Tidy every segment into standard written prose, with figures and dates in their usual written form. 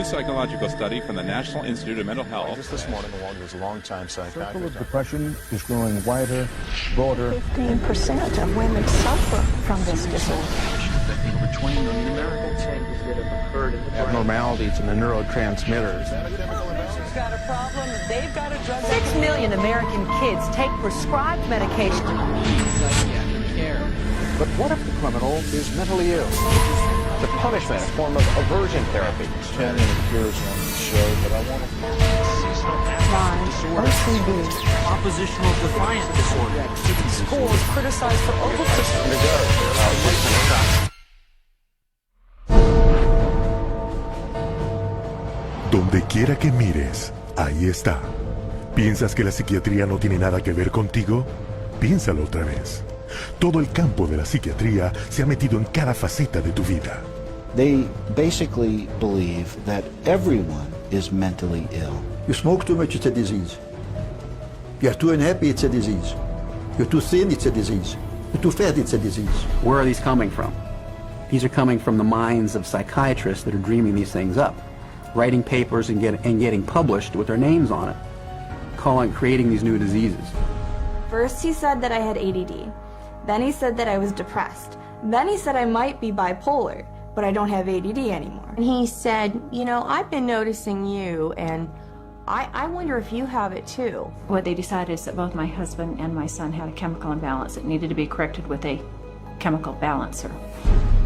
new psychological study from the National Institute of Mental Health. Just this morning, along with his longtime Circle psychiatrist. of depression is growing wider, broader. 15% of women suffer from this disorder. Affecting over 20 million Americans. Changes that have occurred in the brain. Abnormalities in the neurotransmitters. Who's got a problem? They've got a drug. 6 million American kids take prescribed medication. Psychiatric care. But what if the criminal is mentally ill? The punishment, a form of aversion therapy. Ken appears on the show, but I want to... OCD. Oppositional defiant disorder. Schools criticized for overfishing. Donde quiera que mires, ahí está. ¿Piensas que la psiquiatría no tiene nada que ver contigo? Piénsalo otra vez. Todo el campo de la psiquiatría se ha metido en cada faceta de tu vida. They basically believe that everyone is mentally ill. You smoke too much, it's a disease. You're too unhappy, it's a disease. You're too thin, it's a disease. You're too fat, it's a disease. Where are these coming from? These are coming from the minds of psychiatrists that are dreaming these things up, writing papers and getting published with their names on it, creating these new diseases. First he said that I had ADD. Then he said that I was depressed. Then he said I might be bipolar, but I don't have ADD anymore. And he said, you know, I've been noticing you, and I wonder if you have it too. What they decided is that both my husband and my son had a chemical imbalance that needed to be corrected with a chemical balancer.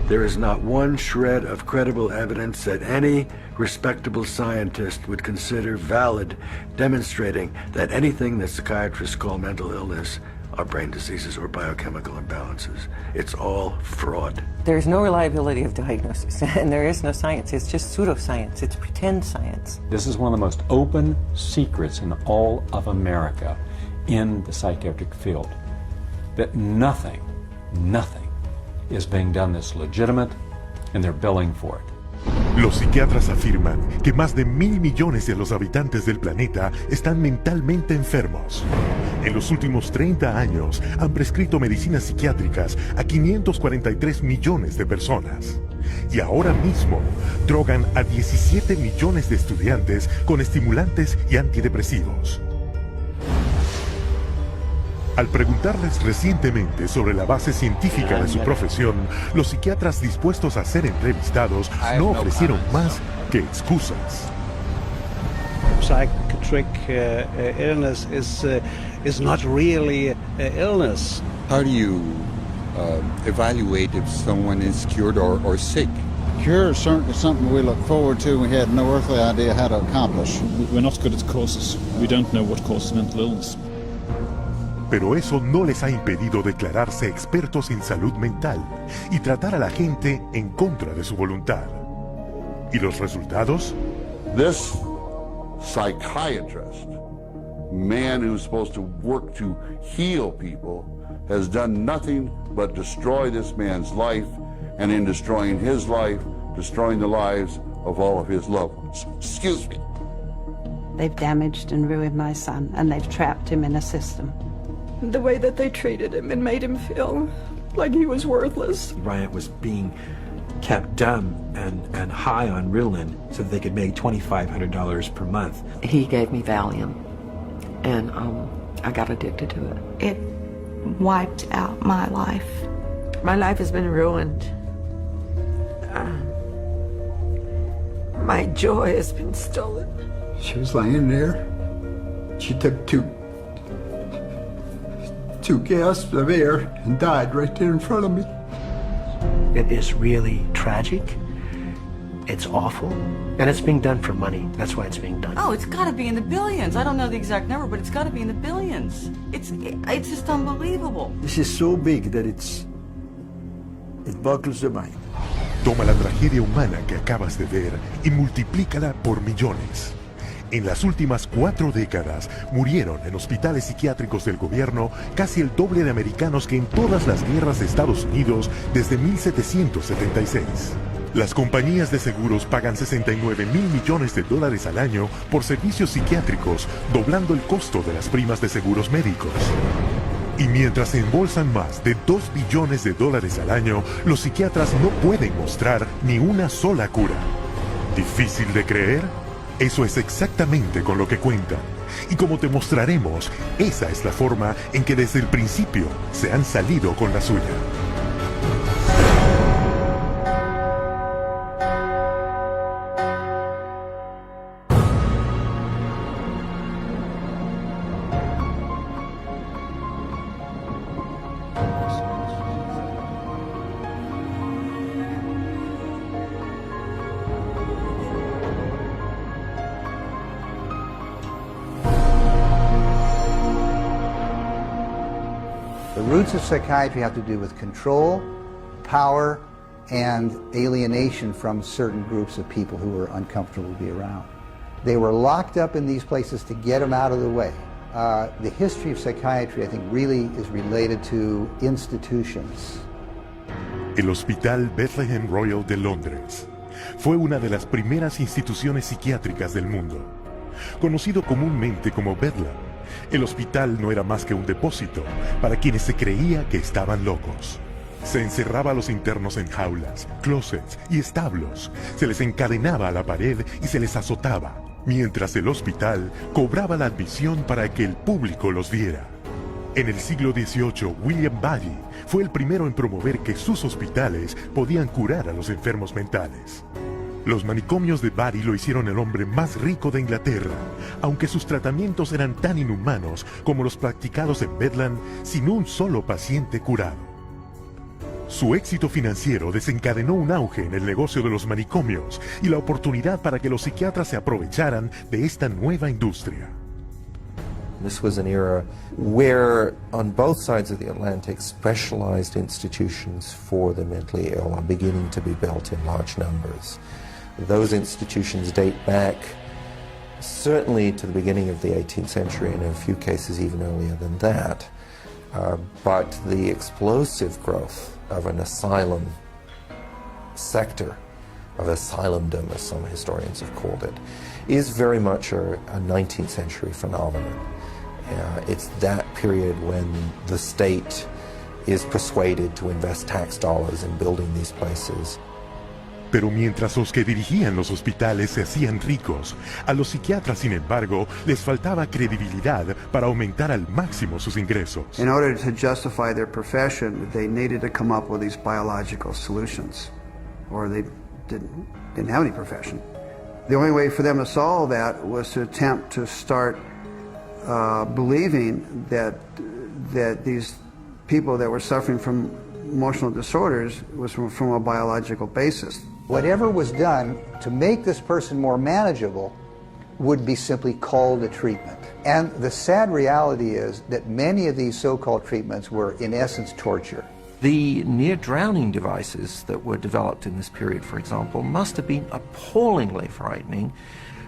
There is not one shred of credible evidence that any respectable scientist would consider valid, demonstrating that anything that psychiatrists call mental illness are brain diseases or biochemical imbalances. It's all fraud. There's no reliability of diagnosis, and there is no science. It's just pseudoscience. It's pretend science. This is one of the most open secrets in all of America in the psychiatric field, that nothing is being done that's legitimate, and they're billing for it. Los psiquiatras afirman que más de 1.000 millones de los habitantes del planeta están mentalmente enfermos. En los últimos 30 años han prescrito medicinas psiquiátricas a 543 millones de personas. Y ahora mismo drogan a 17 millones de estudiantes con estimulantes y antidepresivos. Al preguntarles recientemente sobre la base científica de su profesión, los psiquiatras dispuestos a ser entrevistados no ofrecieron más que excusas. Psychiatric illness is not really illness. How do you evaluate if someone is cured or sick? Cure is certainly something we look forward to. We had no earthly idea how to accomplish. We're not good at causes. We don't know what causes mental illness. Pero eso no les ha impedido declararse expertos en salud mental y tratar a la gente en contra de su voluntad. ¿Y los resultados? This psychiatrist, man who's supposed to work to heal people, has done nothing but destroy this man's life, and in destroying his life, destroying the lives of all of his loved ones. Excuse me. They've damaged and ruined my son, and they've trapped him in a system. The way that they treated him and made him feel like he was worthless. Bryant was being kept dumb and high on Ritalin so that they could make $2,500 per month. He gave me Valium, and I got addicted to it. It wiped out my life. My life has been ruined. My joy has been stolen. She was lying there. She took two gasps of air and died right there in front of me. It is really tragic. It's awful. And it's being done for money. That's why it's being done. Oh, it's got to be in the billions. I don't know the exact number, but it's got to be in the billions. It's just unbelievable. This is so big that it boggles the mind. Toma la tragedia humana que acabas de ver y multiplícala por millones. En las últimas 4 décadas murieron en hospitales psiquiátricos del gobierno casi el doble de americanos que en todas las guerras de Estados Unidos desde 1776. Las compañías de seguros pagan $69,000 millones al año por servicios psiquiátricos, doblando el costo de las primas de seguros médicos. Y mientras se embolsan más de $2 billones al año, los psiquiatras no pueden mostrar ni una sola cura. ¿Difícil de creer? Eso es exactamente con lo que cuentan. Y como te mostraremos, esa es la forma en que desde el principio se han salido con la suya. The roots of psychiatry have to do with control, power, and alienation from certain groups of people who were uncomfortable to be around. They were locked up in these places to get them out of the way. The history of psychiatry, I think, really is related to institutions. El Hospital Bethlehem Royal de Londres fue una de las primeras instituciones psiquiátricas del mundo. Conocido comúnmente como Bedlam, el hospital no era más que un depósito para quienes se creía que estaban locos. Se encerraba a los internos en jaulas, closets y establos, se les encadenaba a la pared y se les azotaba, mientras el hospital cobraba la admisión para que el público los viera. En el siglo XVIII, William Bailey fue el primero en promover que sus hospitales podían curar a los enfermos mentales. Los manicomios de Bari lo hicieron el hombre más rico de Inglaterra, aunque sus tratamientos eran tan inhumanos como los practicados en Bedlam sin un solo paciente curado. Su éxito financiero desencadenó un auge en el negocio de los manicomios y la oportunidad para que los psiquiatras se aprovecharan de esta nueva industria. This was an era where, on both sides of the Atlantic, specialized institutions for the mentally ill are beginning to be built in large numbers. Those institutions date back certainly to the beginning of the 18th century, and in a few cases even earlier than that. But the explosive growth of an asylum sector, of asylumdom, as some historians have called it, is very much a 19th century phenomenon. It's that period when the state is persuaded to invest tax dollars in building these places. Pero mientras los que dirigían los hospitales se hacían ricos, a los psiquiatras, sin embargo, les faltaba credibilidad para aumentar al máximo sus ingresos. In order to justify their profession, they needed to come up with these biological solutions, or they didn't have any profession. The only way for them to solve that was to attempt to start believing that these people that were suffering from emotional disorders was from a biological basis. Whatever was done to make this person more manageable would be simply called a treatment. And the sad reality is that many of these so-called treatments were, in essence, torture. The near-drowning devices that were developed in this period, for example, must have been appallingly frightening.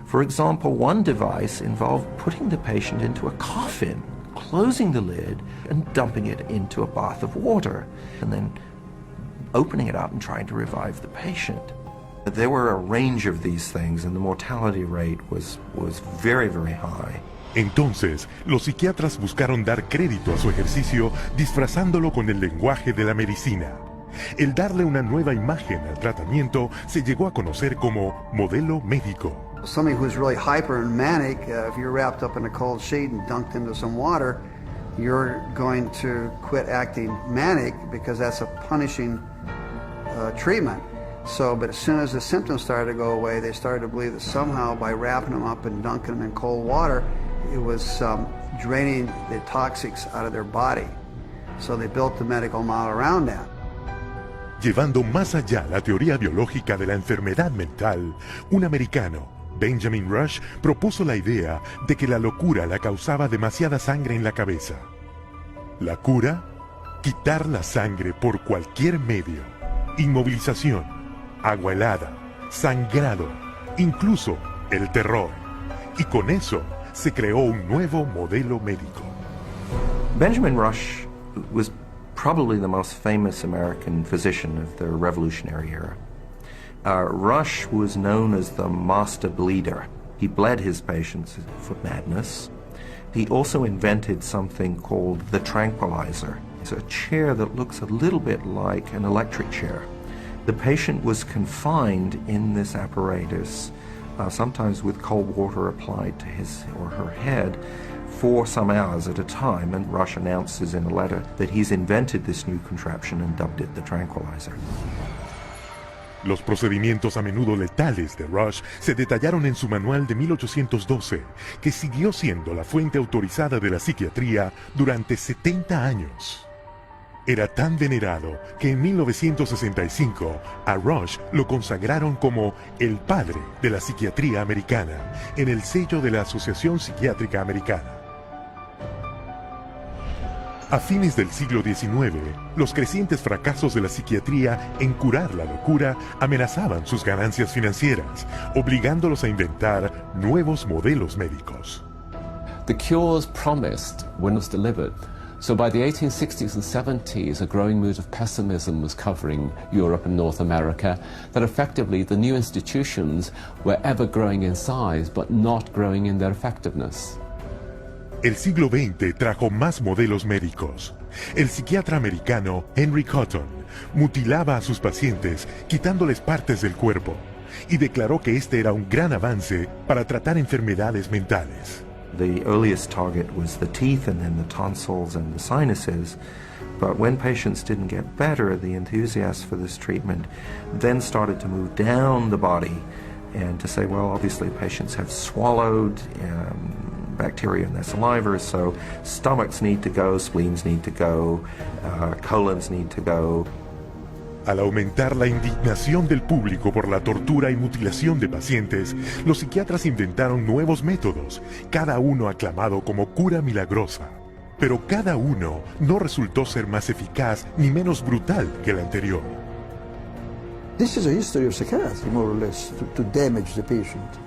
For example, one device involved putting the patient into a coffin, closing the lid, and dumping it into a bath of water, and then opening it up and trying to revive the patient. There were a range of these things, and the mortality rate was very, very high. Entonces, los psiquiatras buscaron dar crédito a su ejercicio disfrazándolo con el lenguaje de la medicina. El darle una nueva imagen al tratamiento se llegó a conocer como modelo médico. Somebody who's really hyper and manic, if you're wrapped up in a cold sheet and dunked into some water, you're going to quit acting manic because that's a punishing treatment. But as soon as the symptoms started to go away, they started to believe that somehow by wrapping them up and dunking them in cold water, it was draining the toxics out of their body. So they built the medical model around that. Llevando más allá la teoría biológica de la enfermedad mental, un americano, Benjamin Rush, propuso la idea de que la locura la causaba demasiada sangre en la cabeza. La cura, quitar la sangre por cualquier medio. Inmovilización, agua helada, sangrado, incluso el terror. Y con eso se creó un nuevo modelo médico. Benjamin Rush was probably the most famous American physician of the Revolutionary era. Rush was known as the master bleeder. He bled his patients for madness. He also invented something called the tranquilizer. It's a chair that looks a little bit like an electric chair. The patient was confined in this apparatus, sometimes with cold water applied to his or her head, for some hours at a time, and Rush announces in a letter that he's invented this new contraption and dubbed it the tranquilizer. Los procedimientos a menudo letales de Rush se detallaron en su manual de 1812, que siguió siendo la fuente autorizada de la psiquiatría durante 70 años. Era tan venerado que en 1965 a Rush lo consagraron como el padre de la psiquiatría americana en el sello de la Asociación Psiquiátrica Americana. A fines del siglo XIX, los crecientes fracasos de la psiquiatría en curar la locura amenazaban sus ganancias financieras, obligándolos a inventar nuevos modelos médicos. The cures promised when it was delivered. So by the 1860s and 70s, a growing mood of pessimism was covering Europe and North America, that effectively the new institutions were ever growing in size but not growing in their effectiveness. El siglo XX trajo más modelos médicos. El psiquiatra americano Henry Cotton mutilaba a sus pacientes quitándoles partes del cuerpo y declaró que este era un gran avance para tratar enfermedades mentales. The earliest target was the teeth and then the tonsils and the sinuses. But when patients didn't get better, the enthusiasts for this treatment then started to move down the body and to say, well, obviously patients have swallowed bacteria in their saliva, so stomachs need to go, spleens need to go, colons need to go. Al aumentar la indignación del público por la tortura y mutilación de pacientes, los psiquiatras inventaron nuevos métodos, cada uno aclamado como cura milagrosa. Pero cada uno no resultó ser más eficaz ni menos brutal que el anterior. This is a history of psychiatry, more or less, to damage the patient.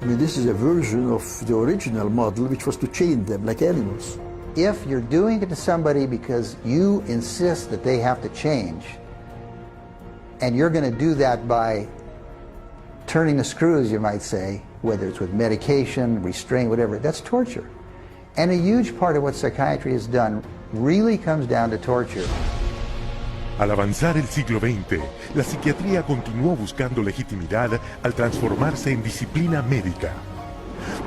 I mean, this is a version of the original model, which was to chain them like animals. If you're doing it to somebody because you insist that they have to change, and you're going to do that by turning the screws, you might say, whether it's with medication, restraint, whatever, that's torture. And a huge part of what psychiatry has done really comes down to torture. Al avanzar el siglo XX, la psiquiatría continuó buscando legitimidad al transformarse en disciplina médica.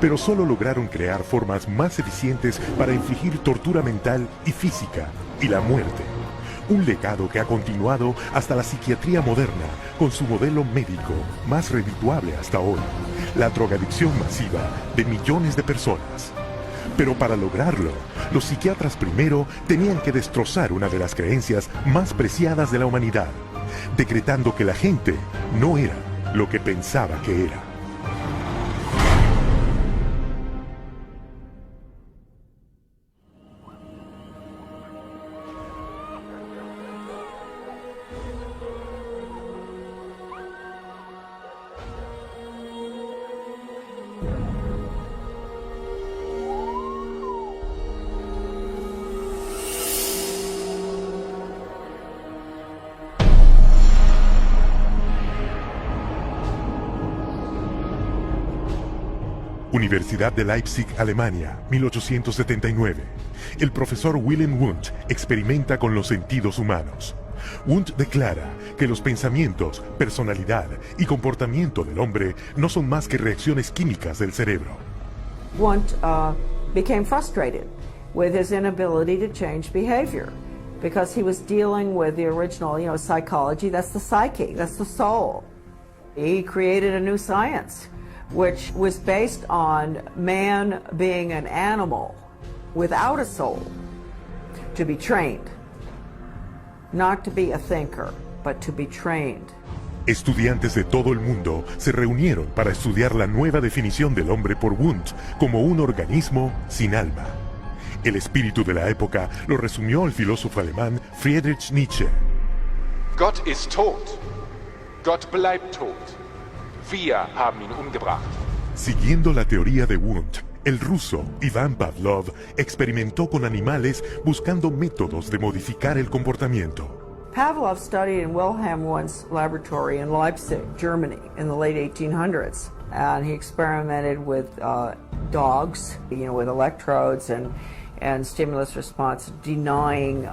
Pero solo lograron crear formas más eficientes para infligir tortura mental y física, y la muerte. Un legado que ha continuado hasta la psiquiatría moderna, con su modelo médico más redituable hasta hoy, la drogadicción masiva de millones de personas. Pero para lograrlo, los psiquiatras primero tenían que destrozar una de las creencias más preciadas de la humanidad, decretando que la gente no era lo que pensaba que era. Universidad de Leipzig, Alemania, 1879. El profesor Wilhelm Wundt experimenta con los sentidos humanos. Wundt declara que los pensamientos, personalidad y comportamiento del hombre no son más que reacciones químicas del cerebro. Wundt became frustrated with his inability to change behavior because he was dealing with the original, psychology. That's the psyche, that's the soul. He created a new science, which was based on man being an animal without a soul, to be trained. Not to be a thinker, but to be trained. Estudiantes de todo el mundo se reunieron para estudiar la nueva definición del hombre por Wundt como un organismo sin alma. El espíritu de la época lo resumió el filósofo alemán Friedrich Nietzsche. Gott ist tot. Gott bleibt tot. Wir haben ihn umgebracht. Siguiendo la teoría de Wundt, el ruso Ivan Pavlov experimentó con animales buscando métodos de modificar el comportamiento. Pavlov studied in Wilhelm Wundt's laboratory in Leipzig, Germany, in the late 1800s. And he experimented with dogs, with electrodes and stimulus response, denying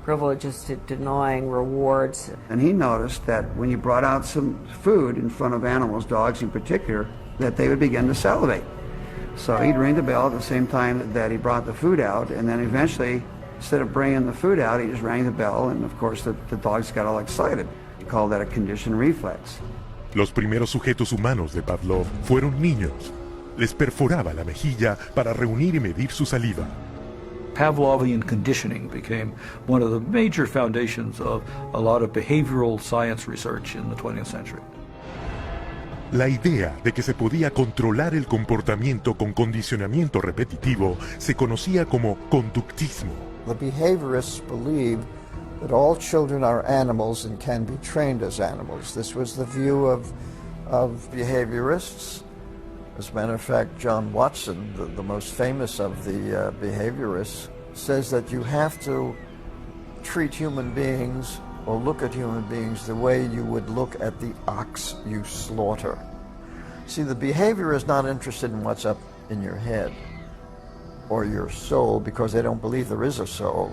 privileges to denying rewards. And he noticed that when you brought out some food in front of animals, dogs in particular, that they would begin to salivate. So he'd ring the bell at the same time that he brought the food out, and then eventually, instead of bringing the food out, he just rang the bell, and of course the dogs got all excited. He called that a conditioned reflex. Los primeros sujetos humanos de Pavlov fueron niños. Les perforaba la mejilla para reunir y medir su saliva. Pavlovian conditioning became one of the major foundations of a lot of behavioral science research in the 20th century. La idea de que se podía controlar el comportamiento con condicionamiento repetitivo se conocía como conductismo. The behaviorists believed that all children are animals and can be trained as animals. This was the view of behaviorists. As a matter of fact, John Watson, the most famous of the behaviorists, says that you have to treat human beings or look at human beings the way you would look at the ox you slaughter. See, the behavior is not interested in what's up in your head or your soul because they don't believe there is a soul.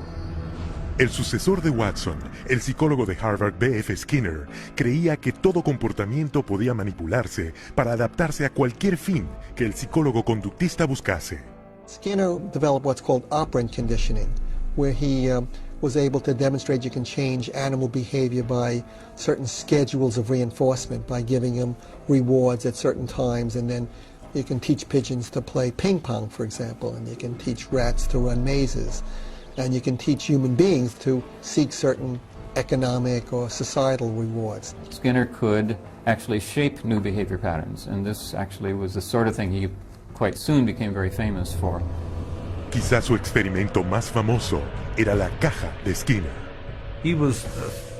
El sucesor de Watson, el psicólogo de Harvard B.F. Skinner, creía que todo comportamiento podía manipularse para adaptarse a cualquier fin que el psicólogo conductista buscase. Skinner developed what's called operant conditioning, where he was able to demonstrate you can change animal behavior by certain schedules of reinforcement, by giving them rewards at certain times, and then you can teach pigeons to play ping pong, for example, and you can teach rats to run mazes. And you can teach human beings to seek certain economic or societal rewards. Skinner could actually shape new behavior patterns, and this actually was the sort of thing he quite soon became very famous for. Quizás su experimento más famoso era la caja de Skinner. He was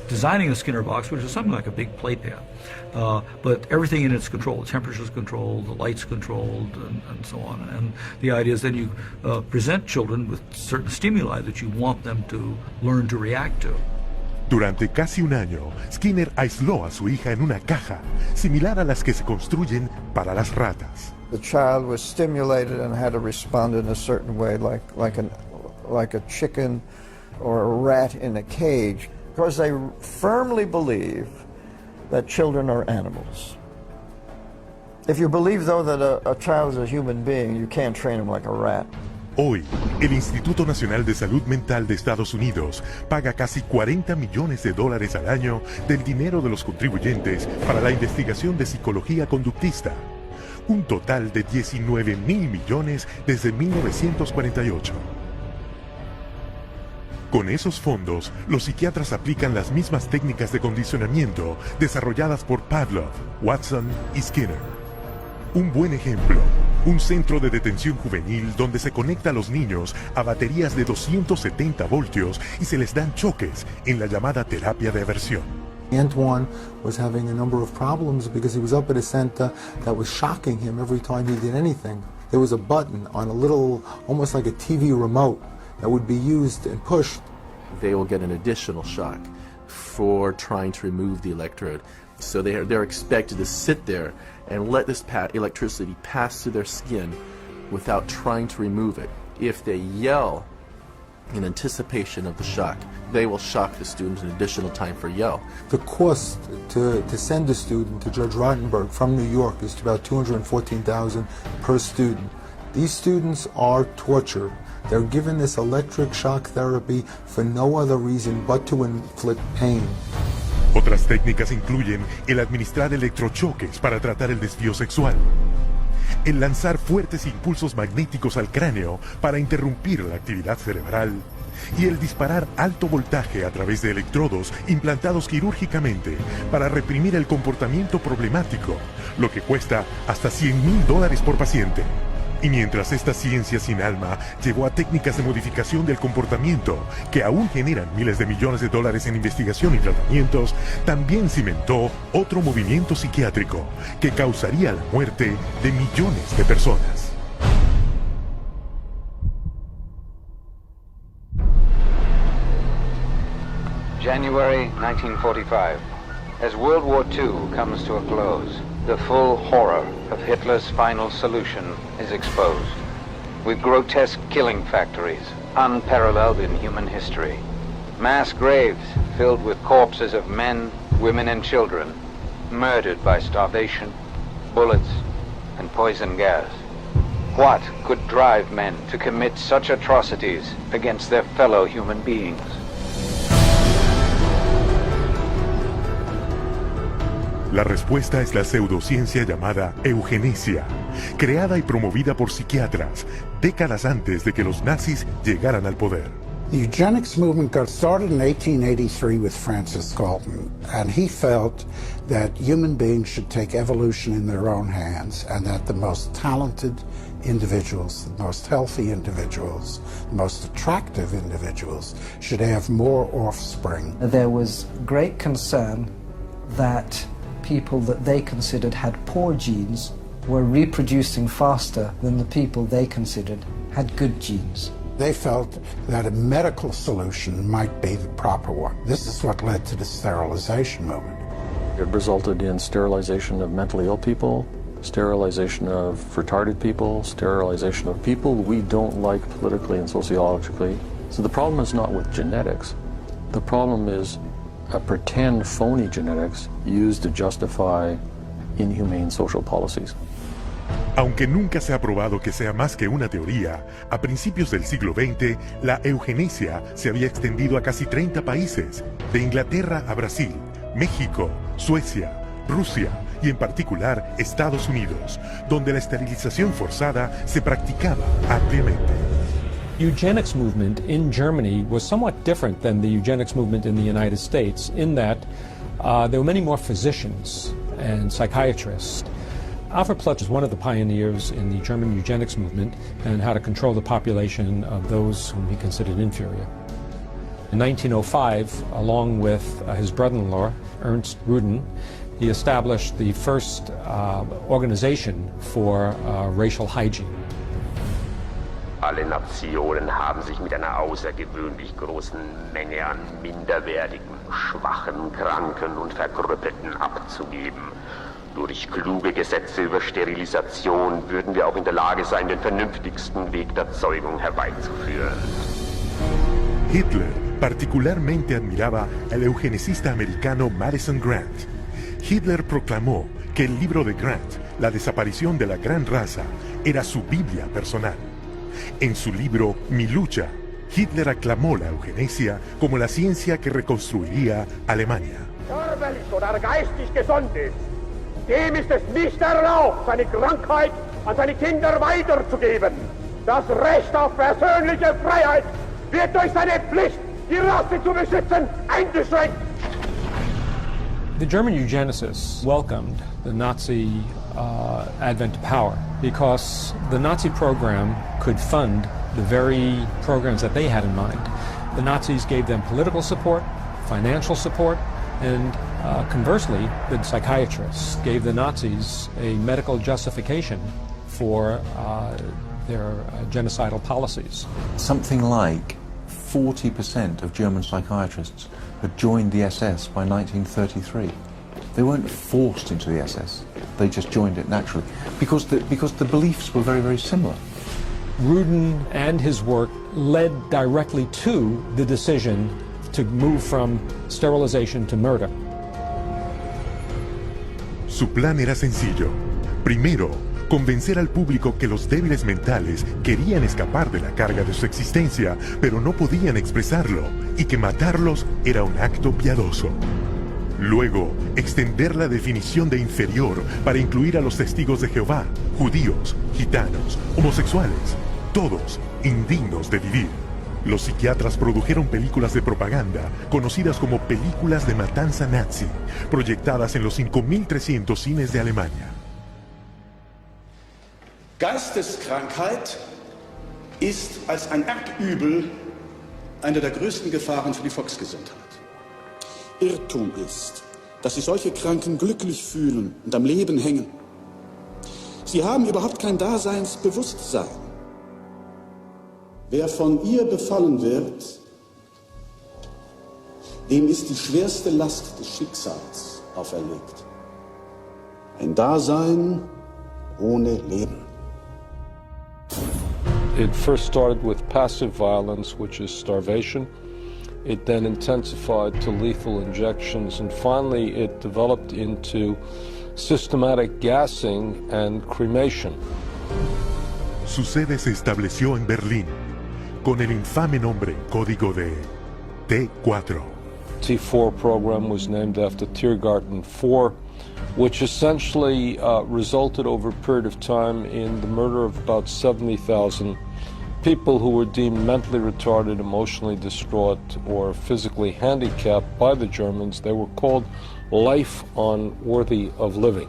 designing a Skinner box, which is something like a big playpen, but everything in it's controlled. The temperature's controlled, the light's controlled, and so on. And the idea is then you present children with certain stimuli that you want them to learn to react to. Durante casi un año, Skinner aisló a su hija en una caja, similar a las que se construyen para las ratas. The child was stimulated and had to respond in a certain way, like a chicken or a rat in a cage, because they firmly believe that children are animals. If you believe, though, that a child is a human being, you can't train him like a rat. Hoy, el Instituto Nacional de Salud Mental de Estados Unidos paga casi $40 millones al año del dinero de los contribuyentes para la investigación de psicología conductista. Un total de $19,000 millones desde 1948. Con esos fondos, los psiquiatras aplican las mismas técnicas de condicionamiento desarrolladas por Pavlov, Watson y Skinner. Un buen ejemplo, un centro de detención juvenil donde se conecta a los niños a baterías de 270 voltios y se les dan choques en la llamada terapia de aversión. Antoine was having a number of problems because he was up at a center that was shocking him every time he did anything. There was a button on a little, almost like a TV remote, that would be used and pushed. They will get an additional shock for trying to remove the electrode. So they're expected to sit there and let this electricity pass through their skin without trying to remove it. If they yell in anticipation of the shock, they will shock the student an additional time for yell. The cost to send a student to Judge Rottenberg from New York is about $214,000 per student. These students are tortured. They're given this electric shock therapy for no other reason but to inflict pain. Otras técnicas incluyen el administrar electrochoques para tratar el desvío sexual, el lanzar fuertes impulsos magnéticos al cráneo para interrumpir la actividad cerebral y el disparar alto voltaje a través de electrodos implantados quirúrgicamente para reprimir el comportamiento problemático, lo que cuesta hasta $100,000 por paciente. Y mientras esta ciencia sin alma llevó a técnicas de modificación del comportamiento que aún generan miles de millones de dólares en investigación y tratamientos, también cimentó otro movimiento psiquiátrico que causaría la muerte de millones de personas. January 1945. As World War II comes to a close, the full horror of Hitler's final solution is exposed, with grotesque killing factories unparalleled in human history. Mass graves filled with corpses of men, women, and children, murdered by starvation, bullets, and poison gas. What could drive men to commit such atrocities against their fellow human beings? La respuesta es la pseudociencia llamada eugenesia, creada y promovida por psiquiatras décadas antes de que los nazis llegaran al poder. The eugenics movement got started in 1883 with Francis Galton, and he felt that human beings should take evolution in their own hands, and that the most talented individuals, the most healthy individuals, the most attractive individuals should have more offspring. There was great concern that people that they considered had poor genes were reproducing faster than the people they considered had good genes. They felt that a medical solution might be the proper one. This is what led to the sterilization movement. It resulted in sterilization of mentally ill people, sterilization of retarded people, sterilization of people we don't like politically and sociologically. So the problem is not with genetics. The problem is a pretend phony genetics used to justify inhumane social policies. Aunque nunca se ha probado que sea más que una teoría, a principios del siglo XX, la eugenesia se había extendido a casi 30 países, de Inglaterra a Brasil, México, Suecia, Rusia y en particular Estados Unidos, donde la esterilización forzada se practicaba ampliamente. Eugenics movement in Germany was somewhat different than the eugenics movement in the United States in that there were many more physicians and psychiatrists. Alfred Ploetz was one of the pioneers in the German eugenics movement and how to control the population of those whom he considered inferior. In 1905, along with his brother-in-law, Ernst Rudin, he established the first organization for racial hygiene. Alle Nationen haben sich mit einer außergewöhnlich großen Menge an minderwertigen, schwachen, kranken und Verkrüppelten abzugeben. Durch kluge Gesetze über Sterilisation würden wir auch in der Lage sein, den vernünftigsten Weg der Zeugung herbeizuführen. Hitler particularmente admiraba al eugenicista americano Madison Grant. Hitler proclamó que el libro de Grant, La desaparición de la gran raza, era su Biblia personal. En su libro Mi lucha, Hitler aclamó la eugenesia como la ciencia que reconstruiría Alemania. Körperlich oder geistig gesund ist, dem ist es nicht erlaubt, seine Krankheit an seine Kinder weiterzugeben. Das Recht auf persönliche Freiheit wird durch seine Pflicht, die Rasse zu beschützen, eingeschränkt. The German eugenicists welcomed the Nazi advent to power because the Nazi program could fund the very programs that they had in mind. The Nazis gave them political support, financial support, and conversely, the psychiatrists gave the Nazis a medical justification for their genocidal policies. Something like 40% of German psychiatrists had joined the SS by 1933. They weren't forced into the SS. They just joined it naturally because the beliefs were very, very similar. Rudin and his work led directly to the decision to move from sterilization to murder. Su plan era sencillo. Primero, convencer al público que los débiles mentales querían escapar de la carga de su existencia, pero no podían expresarlo, y que matarlos era un acto piadoso. Luego, extender la definición de inferior para incluir a los testigos de Jehová, judíos, gitanos, homosexuales, todos indignos de vivir. Los psiquiatras produjeron películas de propaganda, conocidas como películas de matanza nazi, proyectadas en los 5.300 cines de Alemania. Geisteskrankheit ist als ein Erbübel eine der größten Gefahren für die Volksgesundheit. Irrtum ist, dass sich solche Kranken glücklich fühlen und am Leben hängen. Sie haben überhaupt kein Daseinsbewusstsein. Wer von ihr befallen wird, dem ist die schwerste Last des Schicksals auferlegt. Ein Dasein ohne Leben. It first started with passive violence, which is starvation, It then intensified to lethal injections, and finally it developed into systematic gassing and cremation. Su sede se estableció en Berlín, con el infame nombre en código de T4. T4 program was named after Tiergarten 4, which essentially resulted over a period of time in the murder of about 70,000 people who were deemed mentally retarded, emotionally distraught, or physically handicapped by the Germans. They were called life unworthy of living.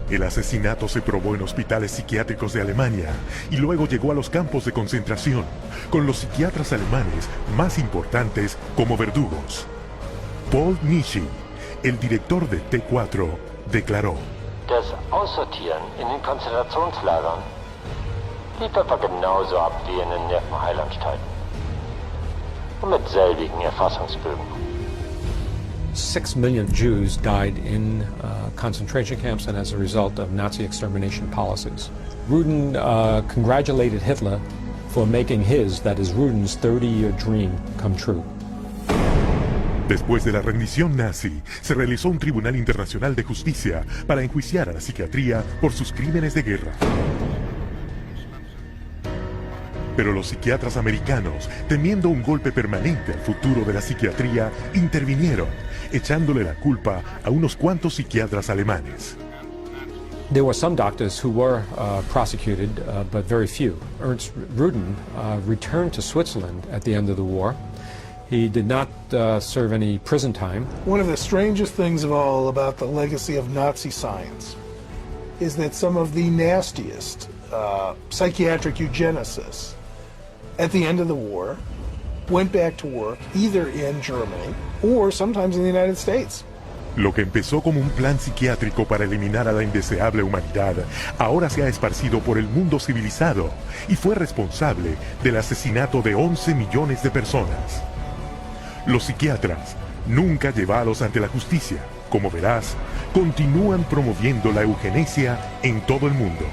El asesinato se probó en hospitales psiquiátricos de Alemania y luego llegó a los campos de concentración, con los psiquiatras alemanes más importantes como verdugos. Paul Nishi, el director de T4, declaró: Das Aussortieren in den Konzentrationslagern lief etwa genauso ab wie in den Nervenheilanstalten. Und mit selbigen Erfassungsbögen. 6 million Jews died in concentration camps and as a result of Nazi extermination policies. Rudin congratulated Hitler for making his, that is Rudin's, 30-year dream come true. Después de la rendición nazi, se realizó un Tribunal Internacional de Justicia para enjuiciar a la psiquiatría por sus crímenes de guerra. Pero los psiquiatras americanos, temiendo un golpe permanente al futuro de la psiquiatría, intervinieron, echándole la culpa a unos cuantos psiquiatras alemanes. There were some doctors who were prosecuted, but very few. Ernst Rudin returned to Switzerland at the end of the war. He did not serve any prison time. One of the strangest things of all about the legacy of Nazi science is that some of the nastiest psychiatric eugenicists at the end of the war went back to work either in Germany or sometimes in the United States. Lo que empezó como un plan psiquiátrico para eliminar a la indeseable humanidad, ahora se ha esparcido por el mundo civilizado y fue responsable del asesinato de 11 millones de personas. Los psiquiatras, nunca llevados ante la justicia, como verás, continúan promoviendo la eugenesia en todo el mundo.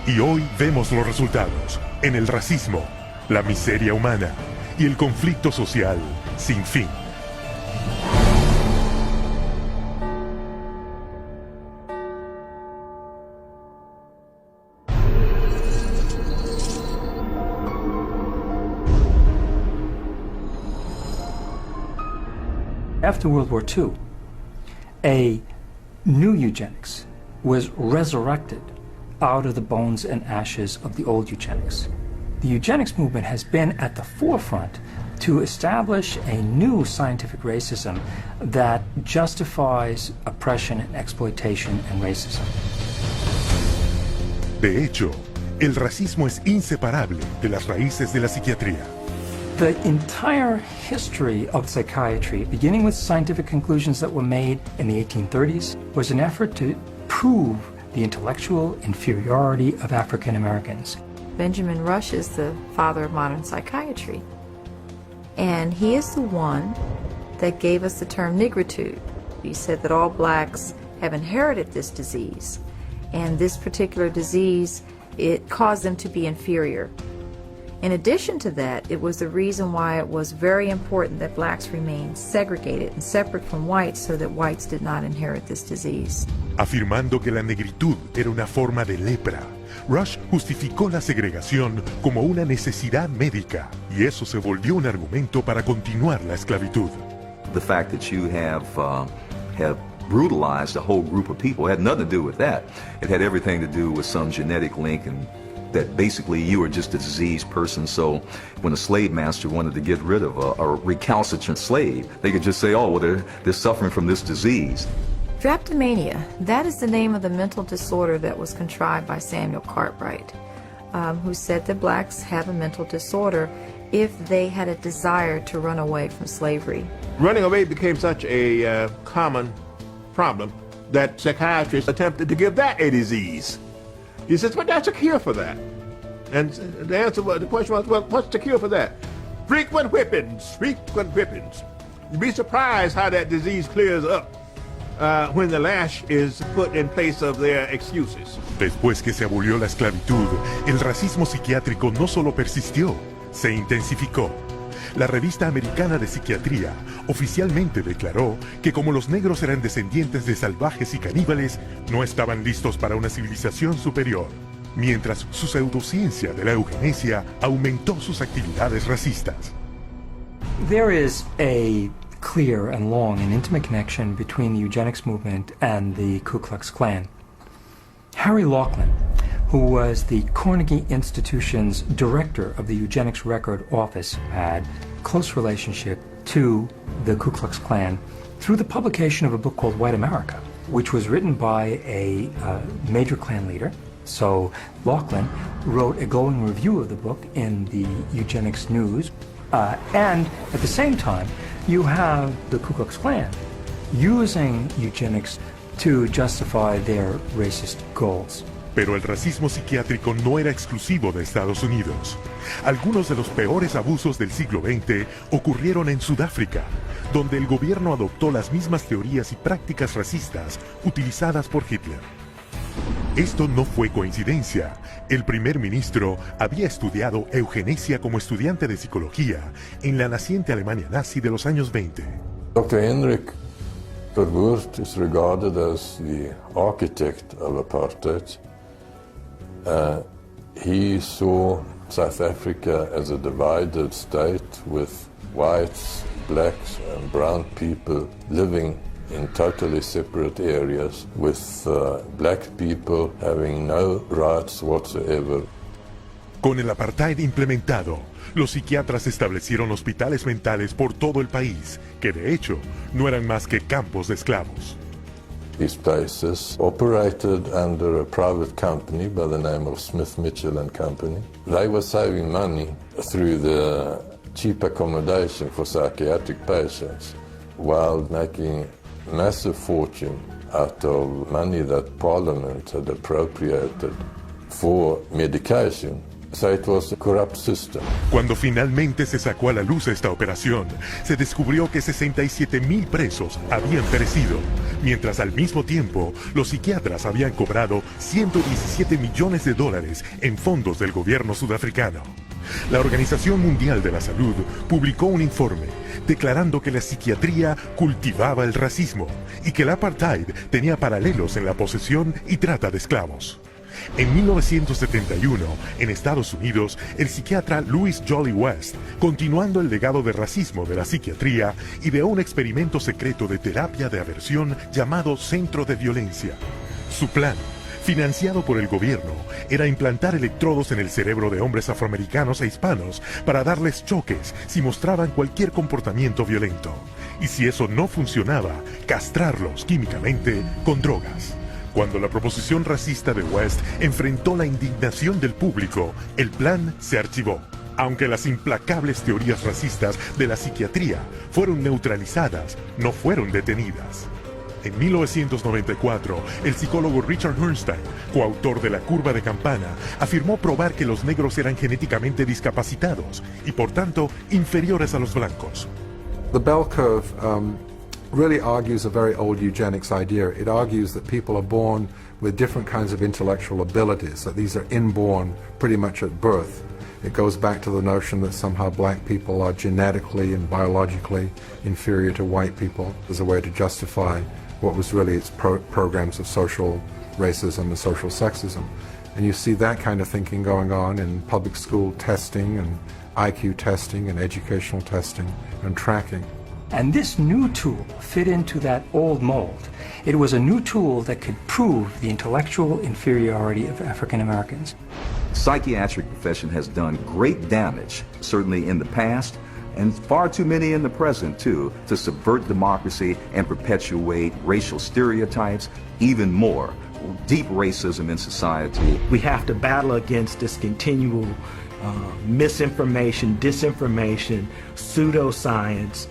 Y hoy vemos los resultados en el racismo, la miseria humana y el conflicto social sin fin. After World War II, a new eugenics was resurrected out of the bones and ashes of the old eugenics. The eugenics movement has been at the forefront to establish a new scientific racism that justifies oppression and exploitation and racism. De hecho, el racismo es inseparable de las raíces de la psiquiatría. The entire history of psychiatry, beginning with scientific conclusions that were made in the 1830s, was an effort to prove the intellectual inferiority of African Americans. Benjamin Rush is the father of modern psychiatry, and he is the one that gave us the term nigritude. He said that all blacks have inherited this disease, and this particular disease, it caused them to be inferior. In addition to that, it was the reason why it was very important that blacks remain segregated and separate from whites so that whites did not inherit this disease. Afirmando que la negritud era una forma de lepra, Rush justificó la segregación como una necesidad médica, y eso se volvió un argumento para continuar la esclavitud. The fact that you have brutalized a whole group of people had nothing to do with that. It had everything to do with some genetic link, and that basically you were just a diseased person. So when a slave master wanted to get rid of a recalcitrant slave, they could just say, oh, well, they're suffering from this disease. Drapetomania, that is the name of the mental disorder that was contrived by Samuel Cartwright, who said that blacks have a mental disorder if they had a desire to run away from slavery. Running away became such a common problem that psychiatrists attempted to give that a disease. He says, but that's a cure for that. And the question was, well, what's the cure for that? Frequent whippings, frequent whippings. You'd be surprised how that disease clears up when the lash is put in place of their excuses. Después que se abolió la esclavitud, el racismo psiquiátrico no solo persistió, se intensificó. la revista americana de psiquiatría oficialmente declaró que como los negros eran descendientes de salvajes y caníbales, no estaban listos para una civilización superior, mientras su pseudociencia de la eugenesia aumentó sus actividades racistas. There is a clear and long and intimate connection between the eugenics movement and the Ku Klux Klan. Harry Laughlin, who was the Carnegie Institution's director of the Eugenics Record Office, had a close relationship to the Ku Klux Klan through the publication of a book called White America, which was written by a major Klan leader. So Laughlin wrote a glowing review of the book in the Eugenics News. And at the same time, you have the Ku Klux Klan using eugenics to justify their racist goals. Pero el racismo psiquiátrico no era exclusivo de Estados Unidos. Algunos de los peores abusos del siglo XX ocurrieron en Sudáfrica, donde el gobierno adoptó las mismas teorías y prácticas racistas utilizadas por Hitler. Esto no fue coincidencia. El primer ministro había estudiado eugenesia como estudiante de psicología en la naciente Alemania nazi de los años 20. Dr. Hendrik Verwoerd is regarded as the architect of apartheid. He saw South Africa as a divided state with whites, blacks and brown people living in totally separate areas, with black people having no rights whatsoever. Con el apartheid implementado, los psiquiatras establecieron hospitales mentales por todo el país, que de hecho no eran más que campos de esclavos. These places operated under a private company by the name of Smith Mitchell and Company. They were saving money through the cheap accommodation for psychiatric patients while making massive fortune out of money that Parliament had appropriated for medication. So it was a corrupt system. Cuando finalmente se sacó a la luz esta operación, se descubrió que 67,000 presos habían perecido, mientras al mismo tiempo los psiquiatras habían cobrado $117 millones en fondos del gobierno sudafricano. La Organización Mundial de la Salud publicó un informe declarando que la psiquiatría cultivaba el racismo y que el apartheid tenía paralelos en la posesión y trata de esclavos. En 1971, en Estados Unidos, el psiquiatra Louis Jolly West, continuando el legado de racismo de la psiquiatría, ideó un experimento secreto de terapia de aversión llamado Centro de Violencia. Su plan, financiado por el gobierno, era implantar electrodos en el cerebro de hombres afroamericanos e hispanos para darles choques si mostraban cualquier comportamiento violento. Y si eso no funcionaba, castrarlos químicamente con drogas. Cuando la proposición racista de West enfrentó la indignación del público, el plan se archivó. Aunque las implacables teorías racistas de la psiquiatría fueron neutralizadas, no fueron detenidas. En 1994, el psicólogo Richard Herrnstein, coautor de La curva de Campana, afirmó probar que los negros eran genéticamente discapacitados y, por tanto, inferiores a los blancos. The bell curve really argues a very old eugenics idea. It argues that people are born with different kinds of intellectual abilities, that these are inborn pretty much at birth. It goes back to the notion that somehow black people are genetically and biologically inferior to white people as a way to justify what was really its programs of social racism and social sexism. And you see that kind of thinking going on in public school testing and IQ testing and educational testing and tracking. And this new tool fit into that old mold. It was a new tool that could prove the intellectual inferiority of African Americans. Psychiatric profession has done great damage, certainly in the past, and far too many in the present, too, to subvert democracy and perpetuate racial stereotypes, even more, deep racism in society. We have to battle against this continual misinformation, disinformation, pseudoscience.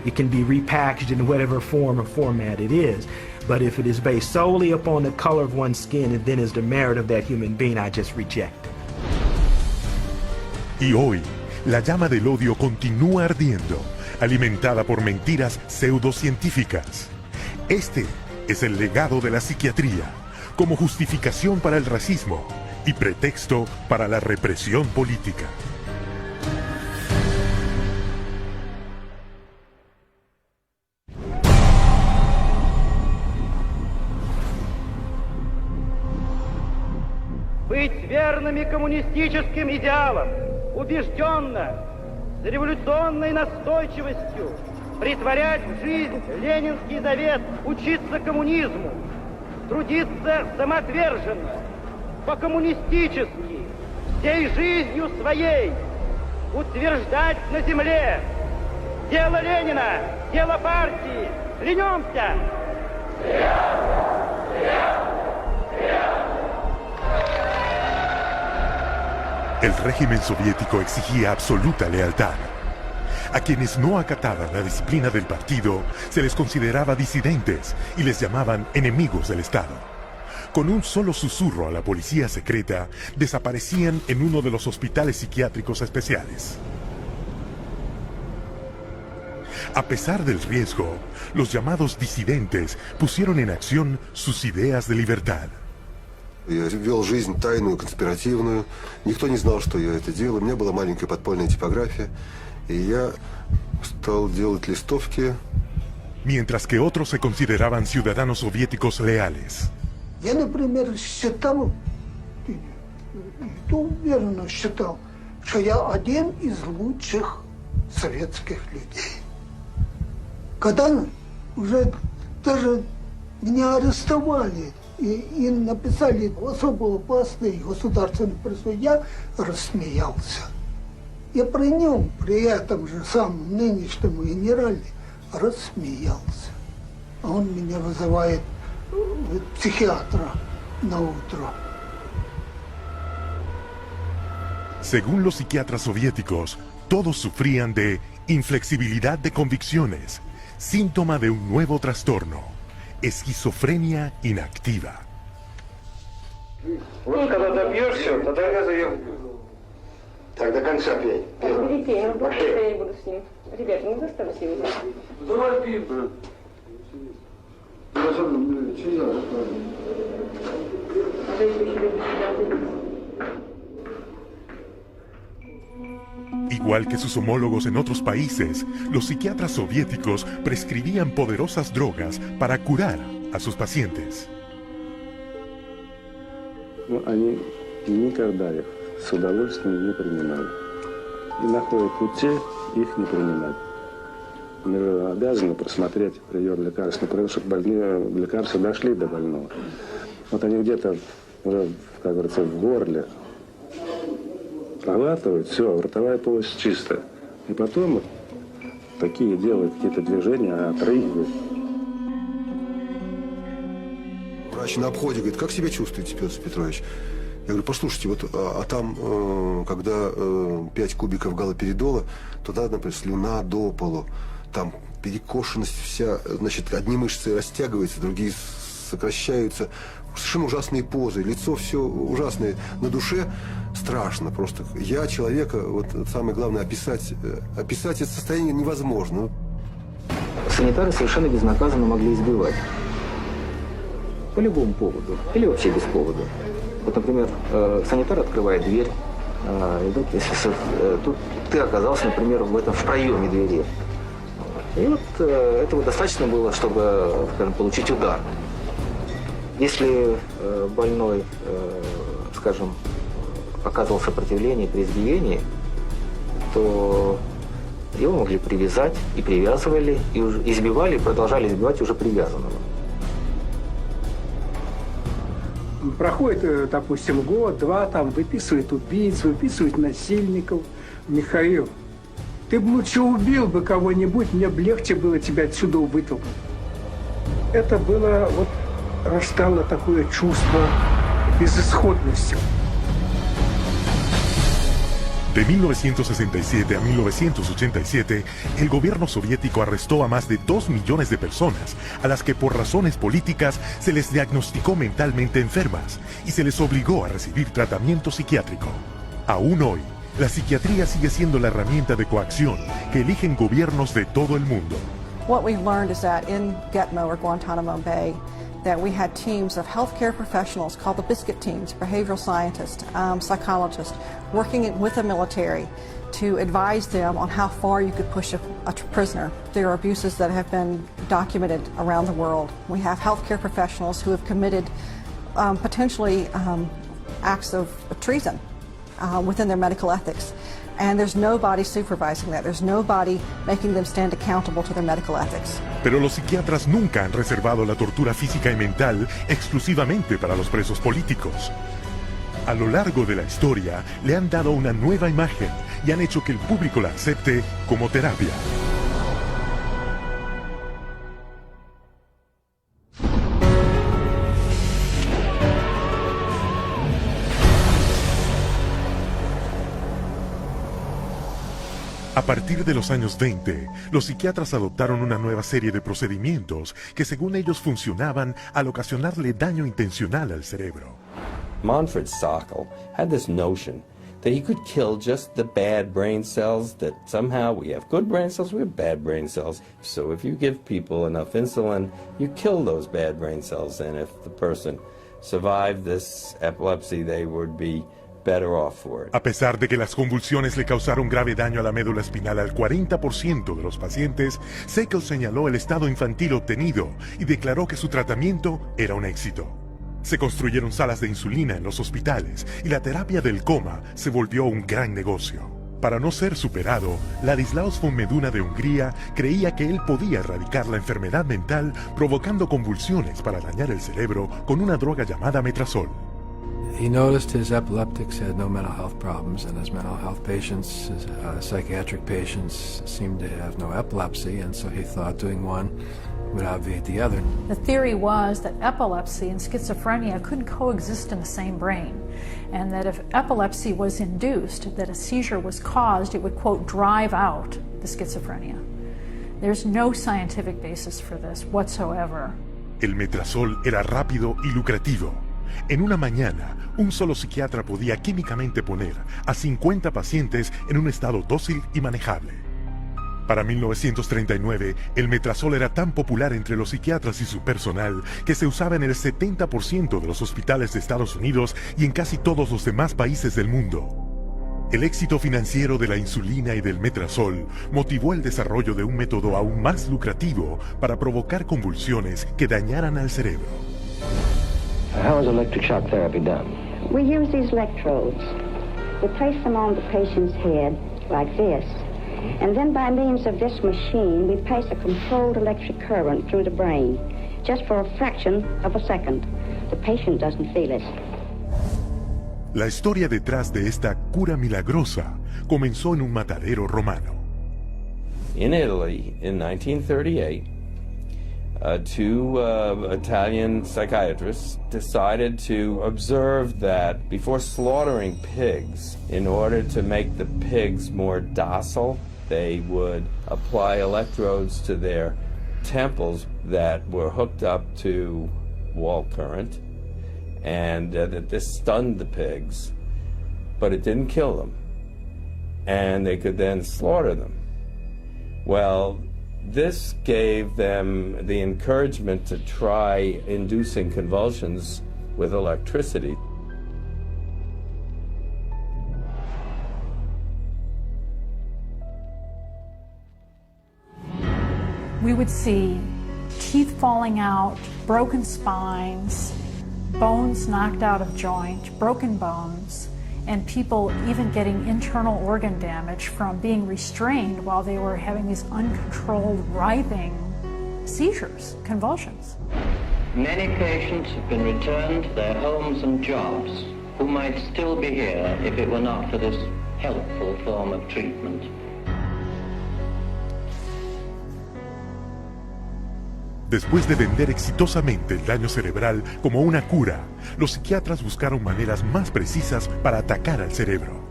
It can be repackaged in whatever form or format it is. But if it is based solely upon the color of one's skin and then is the merit of that human being, I just reject it. Y hoy, la llama del odio continúa ardiendo, alimentada por mentiras pseudocientíficas. Este es el legado de la psiquiatría, como justificación para el racismo y pretexto para la represión política. быть верными коммунистическим идеалам, убежденно, с революционной настойчивостью претворять в жизнь ленинский завет, учиться коммунизму, трудиться самоотверженно, по-коммунистически, всей жизнью своей, утверждать на земле дело Ленина, дело партии. Клянемся! El régimen soviético exigía absoluta lealtad. A quienes no acataban la disciplina del partido se les consideraba disidentes y les llamaban enemigos del Estado. Con un solo susurro a la policía secreta, desaparecían en uno de los hospitales psiquiátricos especiales. A pesar del riesgo, los llamados disidentes pusieron en acción sus ideas de libertad. Я вел жизнь тайную, конспиративную. Никто не знал, что я это делаю. У меня была маленькая подпольная типография. И я стал делать листовки. Mientras que otros se consideraban ciudadanos soviéticos leales. Я, например, считал, уверенно считал, что я один из лучших советских людей. Когда уже даже меня арестовали и написали особо опасный государственный призыв, я рассмеялся. Я при нем, при этом же самом нынешнем генерале, рассмеялся. А он меня вызывает psiquiatra na otro. Según los psiquiatras soviéticos, todos sufrían de inflexibilidad de convicciones, síntoma de un nuevo trastorno, esquizofrenia inactiva. Вот когда добьешься, тогда я заем. Так до конца пей. Я не буду с ним. Ребята, не заставьте его. Давай пей. Igual que sus homólogos en otros países, los psiquiatras soviéticos prescribían poderosas drogas para curar a sus pacientes. Они никогда их с удовольствием не принимали. И находят пути их не принимать. Мы обязаны просмотреть прием лекарств, чтобы больные лекарства дошли до больного. Вот они где-то уже, как говорится, в горле проглатывают, все, ротовая полость чистая. И потом вот такие делают какие-то движения, отрыгивают. Врач на обходе говорит, как себя чувствуете, Петр Петрович? Я говорю, послушайте, вот, там, когда 5 кубиков галоперидола, туда, например, слюна до полу. Там перекошенность вся, значит, одни мышцы растягиваются, другие сокращаются. Совершенно ужасные позы, лицо все ужасное. На душе страшно просто. Я человека, вот самое главное, описать это состояние невозможно. Санитары совершенно безнаказанно могли избивать. По любому поводу. Или вообще без повода. Вот, например, санитар открывает дверь. Если тут ты оказался, например, в проеме двери. И вот этого достаточно было, чтобы, скажем, получить удар. Если больной, скажем, оказывал сопротивление при избиении, то его могли привязать, и привязывали, и избивали, и продолжали избивать уже привязанного. Проходит, допустим, год-два, там выписывают убийц, выписывают насильников. Михаил, ты бы лучше убил бы кого-нибудь, мне бы легче было тебя отсюда вытолкнуть. Это было, вот, растало такое чувство безысходности. De 1967 a 1987, el gobierno soviético arrestó a más de 2 millones de personas, a las que por razones políticas se les diagnosticó mentalmente enfermas y se les obligó a recibir tratamiento psiquiátrico. Aún hoy, la psiquiatría sigue siendo la herramienta de coacción que eligen gobiernos de todo el mundo. What we've learned is that in Gitmo or Guantanamo Bay, that we had teams of healthcare professionals called the biscuit teams, behavioral scientists, psychologists, working with the military to advise them on how far you could push a prisoner. There are abuses that have been documented around the world. We have healthcare professionals who have committed potentially acts of treason within their medical ethics. And there's nobody supervising that. There's nobody making them stand accountable to their medical ethics. Pero los psiquiatras nunca han reservado la tortura física y mental exclusivamente para los presos políticos. A lo largo de la historia le han dado una nueva imagen y han hecho que el público la acepte como terapia. A partir de los años 20, los psiquiatras adoptaron una nueva serie de procedimientos que según ellos funcionaban al ocasionarle daño intencional al cerebro. Manfred Sokal had this notion that he could kill just the bad brain cells, that somehow we have good brain cells, we have bad brain cells. So if you give people enough insulin, you kill those bad brain cells, and if the person survived this epilepsy, they would be better off for it. A pesar de que las convulsiones le causaron grave daño a la médula espinal al 40% de los pacientes, Sokal señaló el estado infantil obtenido y declaró que su tratamiento era un éxito. Se construyeron salas de insulina en los hospitales y la terapia del coma se volvió un gran negocio. Para no ser superado, Ladislaus von Meduna de Hungría creía que él podía erradicar la enfermedad mental provocando convulsiones para dañar el cerebro con una droga llamada metrazol. He noticed his epileptics had no mental health problems, and his mental health patients, his psychiatric patients, seemed to have no epilepsy, and so he thought doing one would obviate the other. The theory was that epilepsy and schizophrenia couldn't coexist in the same brain, and that if epilepsy was induced, that a seizure was caused, it would, quote, drive out the schizophrenia. There's no scientific basis for this whatsoever. El metrazol era rápido y lucrativo. En una mañana, un solo psiquiatra podía químicamente poner a 50 pacientes en un estado dócil y manejable. Para 1939, el metrazol era tan popular entre los psiquiatras y su personal que se usaba en el 70% de los hospitales de Estados Unidos y en casi todos los demás países del mundo. El éxito financiero de la insulina y del metrazol motivó el desarrollo de un método aún más lucrativo para provocar convulsiones que dañaran al cerebro. How is electric shock therapy done? We use these electrodes. We place them on the patient's head like this. And then by means of this machine, we pass a controlled electric current through the brain, just for a fraction of a second. The patient doesn't feel it. La historia detrás de esta cura milagrosa comenzó en un matadero romano. In Italy, in 1938, two Italian psychiatrists decided to observe that before slaughtering pigs, in order to make the pigs more docile, they would apply electrodes to their temples that were hooked up to wall current, and that this stunned the pigs, but it didn't kill them, and they could then slaughter them. Well, this gave them the encouragement to try inducing convulsions with electricity. We would see teeth falling out, broken spines, bones knocked out of joint, broken bones, and people even getting internal organ damage from being restrained while they were having these uncontrolled writhing seizures, convulsions. Many patients have been returned to their homes and jobs who might still be here if it were not for this helpful form of treatment. Después de vender exitosamente el daño cerebral como una cura, los psiquiatras buscaron maneras más precisas para atacar al cerebro.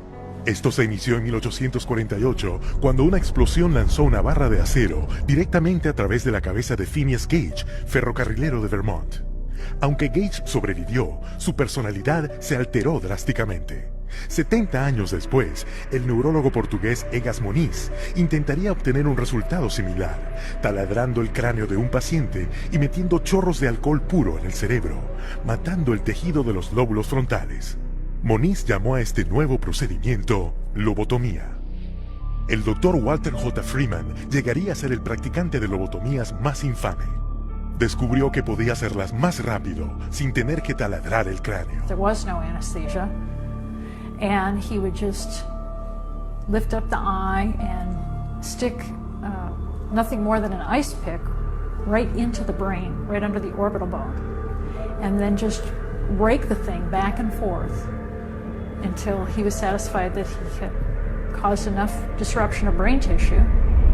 Esto se inició en 1848, cuando una explosión lanzó una barra de acero directamente a través de la cabeza de Phineas Gage, ferrocarrilero de Vermont. Aunque Gage sobrevivió, su personalidad se alteró drásticamente. 70 años después, el neurólogo portugués Egas Moniz intentaría obtener un resultado similar, taladrando el cráneo de un paciente y metiendo chorros de alcohol puro en el cerebro, matando el tejido de los lóbulos frontales. Moniz llamó a este nuevo procedimiento lobotomía. El doctor Walter J. Freeman llegaría a ser el practicante de lobotomías más infame. descubrió que podía hacerlas más rápido sin tener que taladrar el cráneo. There was no anesthesia, and he would just lift up the eye and stick nothing more than an ice pick right into the brain, right under the orbital bone, and then just rake the thing back and forth until he was satisfied that he had caused enough disruption of brain tissue,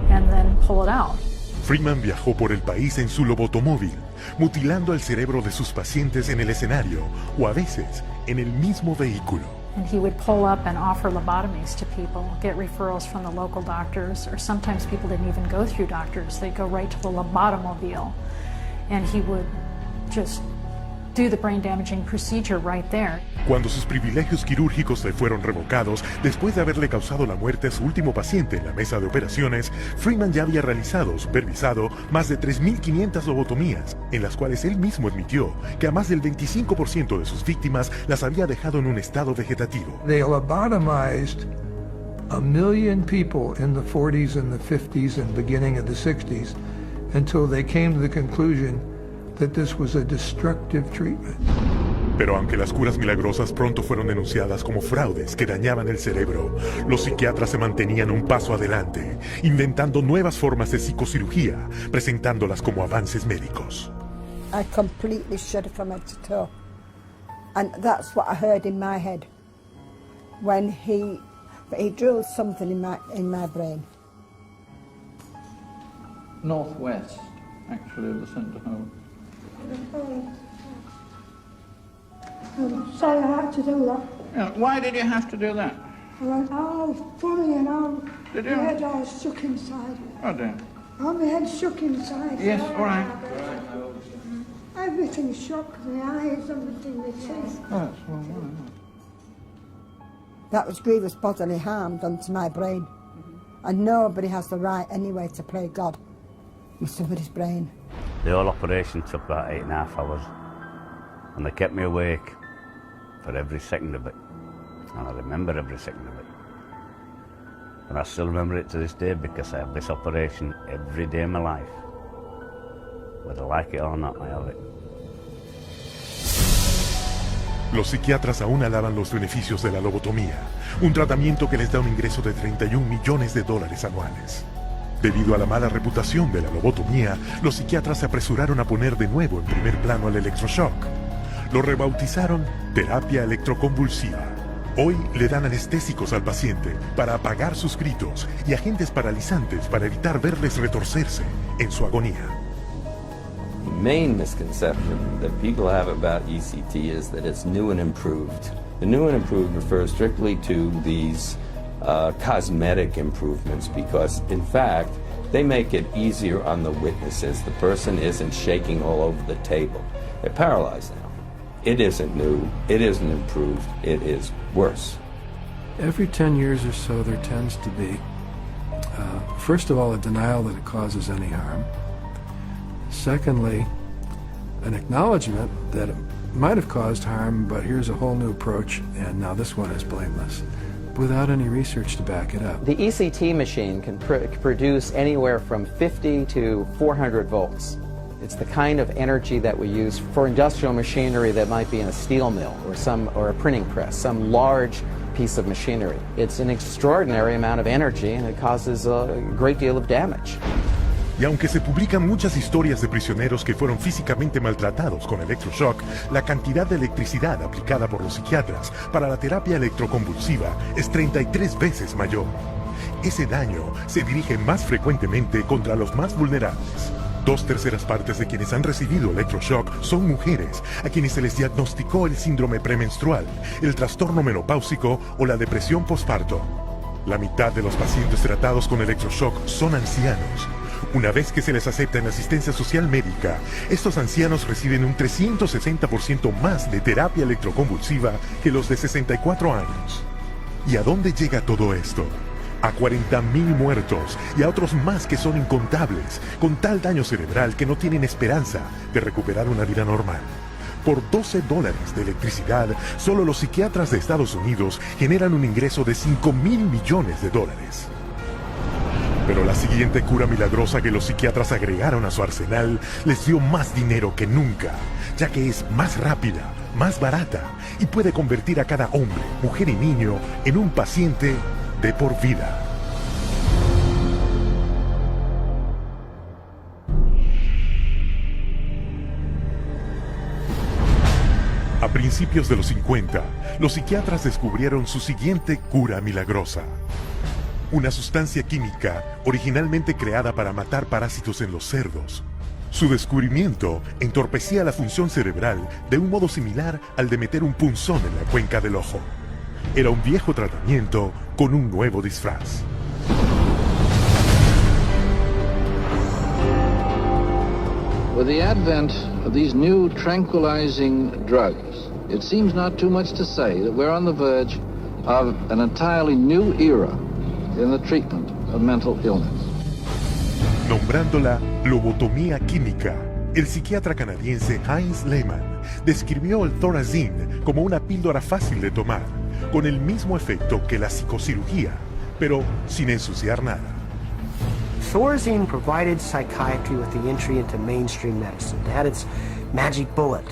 and then pull it out. Freeman viajó por el país en su lobotomóvil, mutilando el cerebro de sus pacientes en el escenario o a veces en el mismo vehículo. And he would pull up and offer lobotomies to people, get referrals from the local doctors, or sometimes people didn't even go through doctors. They'd go right to the lobotomobile, and he would just do the brain-damaging procedure right there. Cuando sus privilegios quirúrgicos le fueron revocados, después de haberle causado la muerte a su último paciente en la mesa de operaciones, Freeman ya había realizado o supervisado más de 3.500 lobotomías, en las cuales él mismo admitió que a más del 25% de sus víctimas las había dejado en un estado vegetativo. They lobotomized 1 million people in the 40s and the 50s and beginning of the 60s until they came to the conclusion that this was a destructive treatment. Pero aunque las curas milagrosas pronto fueron denunciadas como fraudes que dañaban el cerebro, los psiquiatras se mantenían un paso adelante, inventando nuevas formas de psicocirugía, presentándolas como avances médicos. I completely shuddered from head to toe. And that's what I heard in my head when he drilled something in my brain. Northwest, actually, of the centre hole. I'm sorry I had to do that. Yeah, why did you have to do that? I went all funny and all, Did my you? head all shook inside. Oh dear. All my head shook inside. Yes, all right. Everything shook, my eyes, everything, my teeth. Oh, that's well, well. That was grievous bodily harm done to my brain. And nobody has the right anyway to play God with somebody's brain. The whole operation took about 8.5 hours, and they kept me awake for every second of it, and I remember every second of it. And I still remember it to this day because I have this operation every day of my life. Whether I like it or not, I have it. Los psiquiatras aún alaban los beneficios de la lobotomía, un tratamiento que les da un ingreso de $31 millones anuales. Debido a la mala reputación de la lobotomía, los psiquiatras se apresuraron a poner de nuevo en primer plano al electroshock. Lo rebautizaron terapia electroconvulsiva. Hoy le dan anestésicos al paciente para apagar sus gritos y agentes paralizantes para evitar verles retorcerse en su agonía. The main misconception that people have about ECT is that it's new and improved. The new and improved refers strictly to these cosmetic improvements because, in fact, they make it easier on the witnesses. The person isn't shaking all over the table. They're paralyzed now. It isn't new. It isn't improved. It is worse. Every 10 years or so, there tends to be, first of all, a denial that it causes any harm. Secondly, an acknowledgement that it might have caused harm, but here's a whole new approach, and now this one is blameless, without any research to back it up. The ECT machine can produce anywhere from 50 to 400 volts. It's the kind of energy that we use for industrial machinery that might be in a steel mill or a printing press, some large piece of machinery. It's an extraordinary amount of energy, and it causes a great deal of damage. Y aunque se publican muchas historias de prisioneros que fueron físicamente maltratados con electroshock, la cantidad de electricidad aplicada por los psiquiatras para la terapia electroconvulsiva es 33 veces mayor. Ese daño se dirige más frecuentemente contra los más vulnerables. 2/3 partes de quienes han recibido electroshock son mujeres, a quienes se les diagnosticó el síndrome premenstrual, el trastorno menopáusico o la depresión posparto. La mitad de los pacientes tratados con electroshock son ancianos. Una vez que se les acepta en asistencia social médica, estos ancianos reciben un 360% más de terapia electroconvulsiva que los de 64 años. ¿Y a dónde llega todo esto? A 40.000 muertos y a otros más que son incontables, con tal daño cerebral que no tienen esperanza de recuperar una vida normal. Por $12 de electricidad, solo los psiquiatras de Estados Unidos generan un ingreso de $5.000 millones. Pero la siguiente cura milagrosa que los psiquiatras agregaron a su arsenal les dio más dinero que nunca, ya que es más rápida, más barata y puede convertir a cada hombre, mujer y niño en un paciente de por vida. A principios de los 50, los psiquiatras descubrieron su siguiente cura milagrosa. Una sustancia química originalmente creada para matar parásitos en los cerdos. Su descubrimiento entorpecía la función cerebral de un modo similar al de meter un punzón en la cuenca del ojo. Era un viejo tratamiento con un nuevo disfraz. With the advent of these new tranquilizing drugs, it seems not too much to say that we're on the verge of an entirely new era in the treatment of mental illness. Nombrándola lobotomía química, el psiquiatra canadiense Heinz Lehmann describió el Thorazine como una píldora fácil de tomar, con el mismo efecto que la psicocirugía, pero sin ensuciar nada. Thorazine provided psychiatry with the entry into mainstream medicine. It had its magic bullet.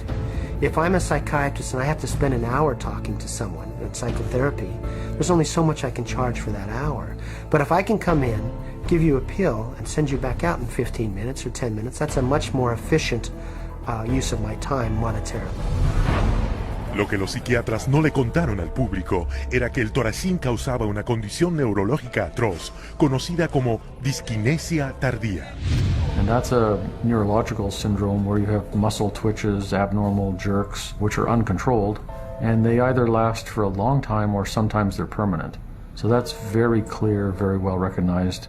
If I'm a psychiatrist and I have to spend an hour talking to someone in psychotherapy, there's only so much I can charge for that hour. But if I can come in, give you a pill, and send you back out in 15 minutes or 10 minutes, that's a much more efficient use of my time monetarily. Lo que los psiquiatras no le contaron al público era que el Thorazine causaba una condición neurológica atroz, conocida como disquinesia tardía. And that's a neurological syndrome where you have muscle twitches, abnormal jerks, which are uncontrolled, and they either last for a long time or sometimes they're permanent. So that's very clear, very well recognized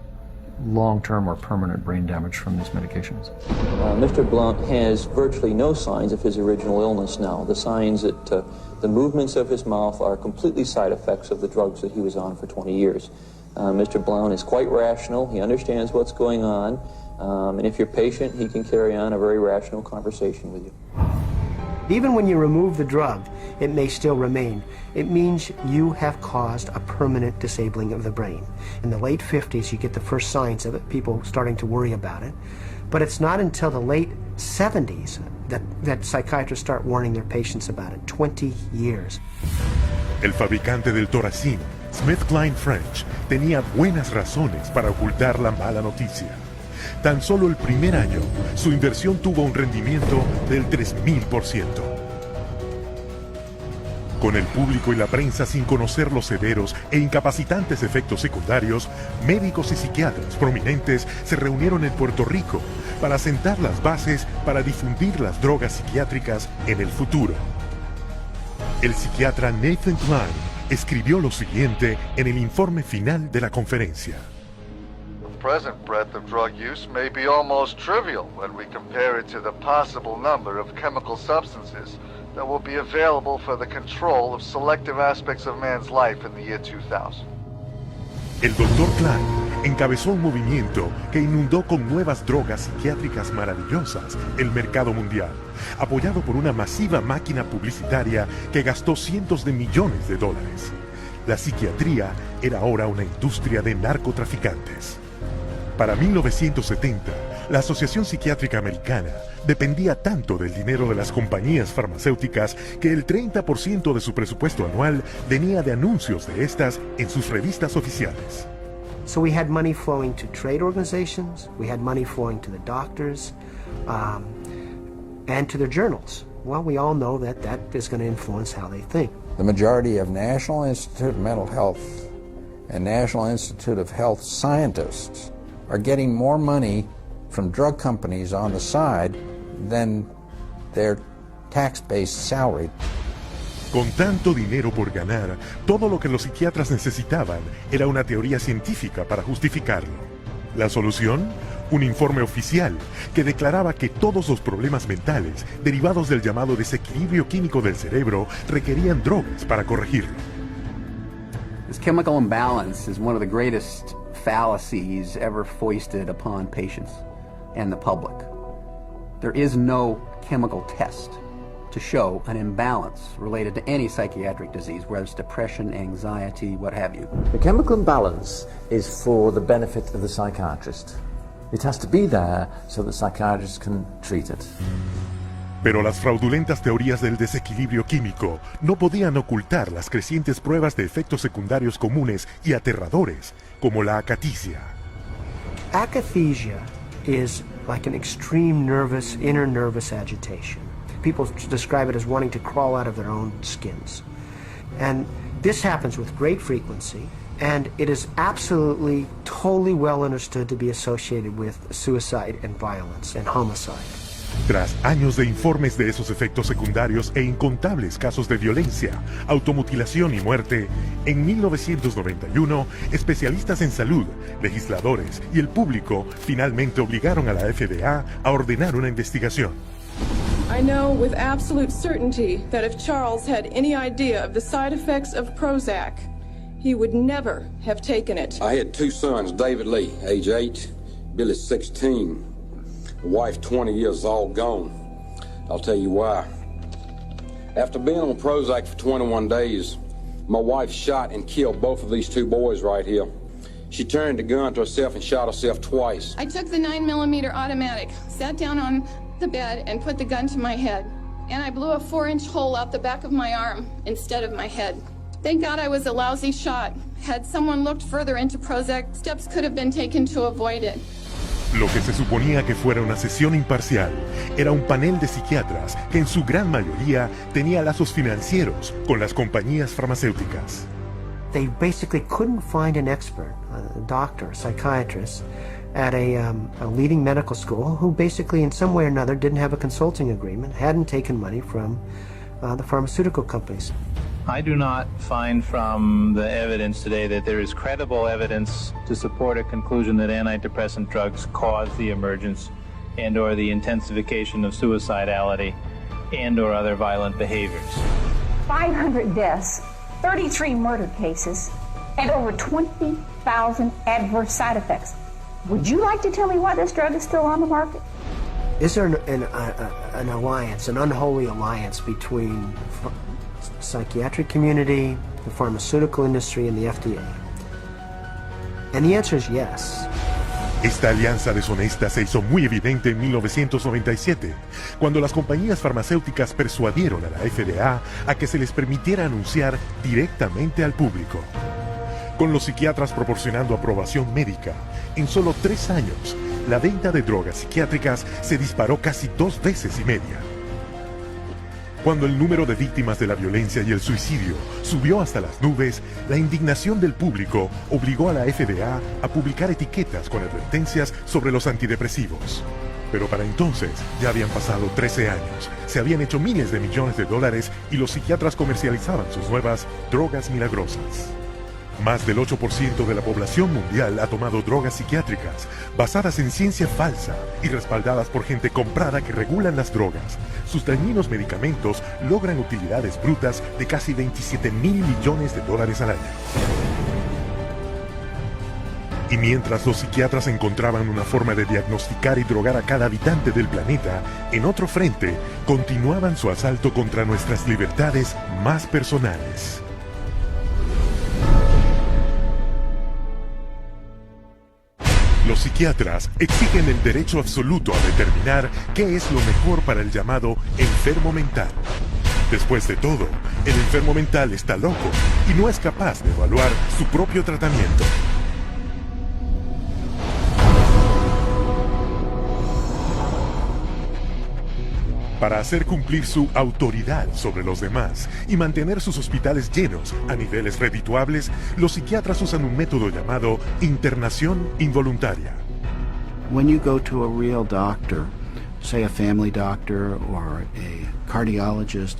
long-term or permanent brain damage from these medications. Mr. Blount has virtually no signs of his original illness now. The signs that the movements of his mouth are completely side effects of the drugs that he was on for 20 years. Mr. Blount is quite rational. He understands what's going on. And if you're patient, he can carry on a very rational conversation with you. Even when you remove the drug, it may still remain. It means you have caused a permanent disabling of the brain. In the late 50s, you get the first signs of it, people starting to worry about it. But it's not until the late 70s that psychiatrists start warning their patients about it. 20 years. El fabricante del Thorazine, SmithKline French, tenía buenas razones para ocultar la mala noticia. Tan solo el primer año, su inversión tuvo un rendimiento del 3000%. Con el público y la prensa sin conocer los severos e incapacitantes efectos secundarios, médicos y psiquiatras prominentes se reunieron en Puerto Rico para sentar las bases para difundir las drogas psiquiátricas en el futuro. El psiquiatra Nathan Klein escribió lo siguiente en el informe final de la conferencia. The present breadth of drug use may be almost trivial when we compare it to the possible number of chemical substances that will be available for the control of selective aspects of man's life in the year 2000. El Dr. Klein encabezó un movimiento que inundó con nuevas drogas psiquiátricas maravillosas el mercado mundial, apoyado por una masiva máquina publicitaria que gastó cientos de millones de dólares. La psiquiatría era ahora una industria de narcotraficantes. Para 1970, la Asociación Psiquiátrica Americana dependía tanto del dinero de las compañías farmacéuticas que el 30% de su presupuesto anual venía de anuncios de estas en sus revistas oficiales. So we had money flowing to trade organizations, we had money flowing to the doctors, and to their journals. Well, we all know that that is going to influence how they think. The majority of National Institute of Mental Health and National Institute of Health scientists are getting more money from drug companies on the side than their tax-based salary. Con tanto dinero por ganar, todo lo que los psiquiatras necesitaban era una teoría científica para justificarlo. ¿La solución? Un informe oficial que declaraba que todos los problemas mentales derivados del llamado desequilibrio químico del cerebro requerían drogas para corregirlo. This chemical imbalance is one of the greatest fallacies ever foisted upon patients and the public. There is no chemical test to show an imbalance related to any psychiatric disease, whether it's depression, anxiety, what have you. The chemical imbalance is for the benefit of the psychiatrist. It has to be there so that psychiatrists can treat it. Pero las fraudulentas teorías del desequilibrio químico no podían ocultar las crecientes pruebas de efectos secundarios comunes y aterradores, como la acaticia. Akathisia is like an extreme inner nervous agitation. People describe it as wanting to crawl out of their own skins. And this happens with great frequency, and it is absolutely, totally well understood to be associated with suicide and violence and homicide. Tras años de informes de esos efectos secundarios e incontables casos de violencia, automutilación y muerte, en 1991, especialistas en salud, legisladores y el público finalmente obligaron a la FDA a ordenar una investigación. I know with absolute certainty that if Charles had any idea of the side effects of Prozac, he would never have taken it. I had two sons, David Lee, age 8, Billy 16. Wife 20 years, all gone. I'll tell you why. After being on Prozac for 21 days, my wife shot and killed both of these two boys right here. She turned the gun to herself and shot herself twice. I took the 9mm automatic, sat down on the bed and put the gun to my head. And I blew a 4-inch hole out the back of my arm instead of my head. Thank God I was a lousy shot. Had someone looked further into Prozac, steps could have been taken to avoid it. Lo que se suponía que fuera una sesión imparcial era un panel de psiquiatras que en su gran mayoría tenía lazos financieros con las compañías farmacéuticas. They basically couldn't find an expert, a doctor, a psychiatrist, at a leading medical school who basically in some way or another didn't have a consulting agreement, hadn't taken money from the pharmaceutical companies. I do not find from the evidence today that there is credible evidence to support a conclusion that antidepressant drugs cause the emergence and or the intensification of suicidality and or other violent behaviors. 500 deaths, 33 murder cases, and over 20,000 adverse side effects. Would you like to tell me why this drug is still on the market? Is there an alliance, an unholy alliance between psychiatric community, the pharmaceutical industry, and the FDA? And the answer is yes. Esta alianza deshonesta se hizo muy evidente en 1997, cuando las compañías farmacéuticas persuadieron a la FDA a que se les permitiera anunciar directamente al público. Con los psiquiatras proporcionando aprobación médica, en solo 3 años, la venta de drogas psiquiátricas se disparó casi 2 veces y media. Cuando el número de víctimas de la violencia y el suicidio subió hasta las nubes, la indignación del público obligó a la FDA a publicar etiquetas con advertencias sobre los antidepresivos. Pero para entonces ya habían pasado 13 años, se habían hecho miles de millones de dólares y los psiquiatras comercializaban sus nuevas drogas milagrosas. Más del 8% de la población mundial ha tomado drogas psiquiátricas basadas en ciencia falsa y respaldadas por gente comprada que regulan las drogas. Sus dañinos medicamentos logran utilidades brutas de casi 27.000 millones de dólares al año. Y mientras los psiquiatras encontraban una forma de diagnosticar y drogar a cada habitante del planeta, en otro frente continuaban su asalto contra nuestras libertades más personales. Los psiquiatras exigen el derecho absoluto a determinar qué es lo mejor para el llamado enfermo mental. Después de todo, el enfermo mental está loco y no es capaz de evaluar su propio tratamiento. Para hacer cumplir su autoridad sobre los demás y mantener sus hospitales llenos a niveles redituables, los psiquiatras usan un método llamado internación involuntaria. When you go to a real doctor, say a family doctor or a cardiologist,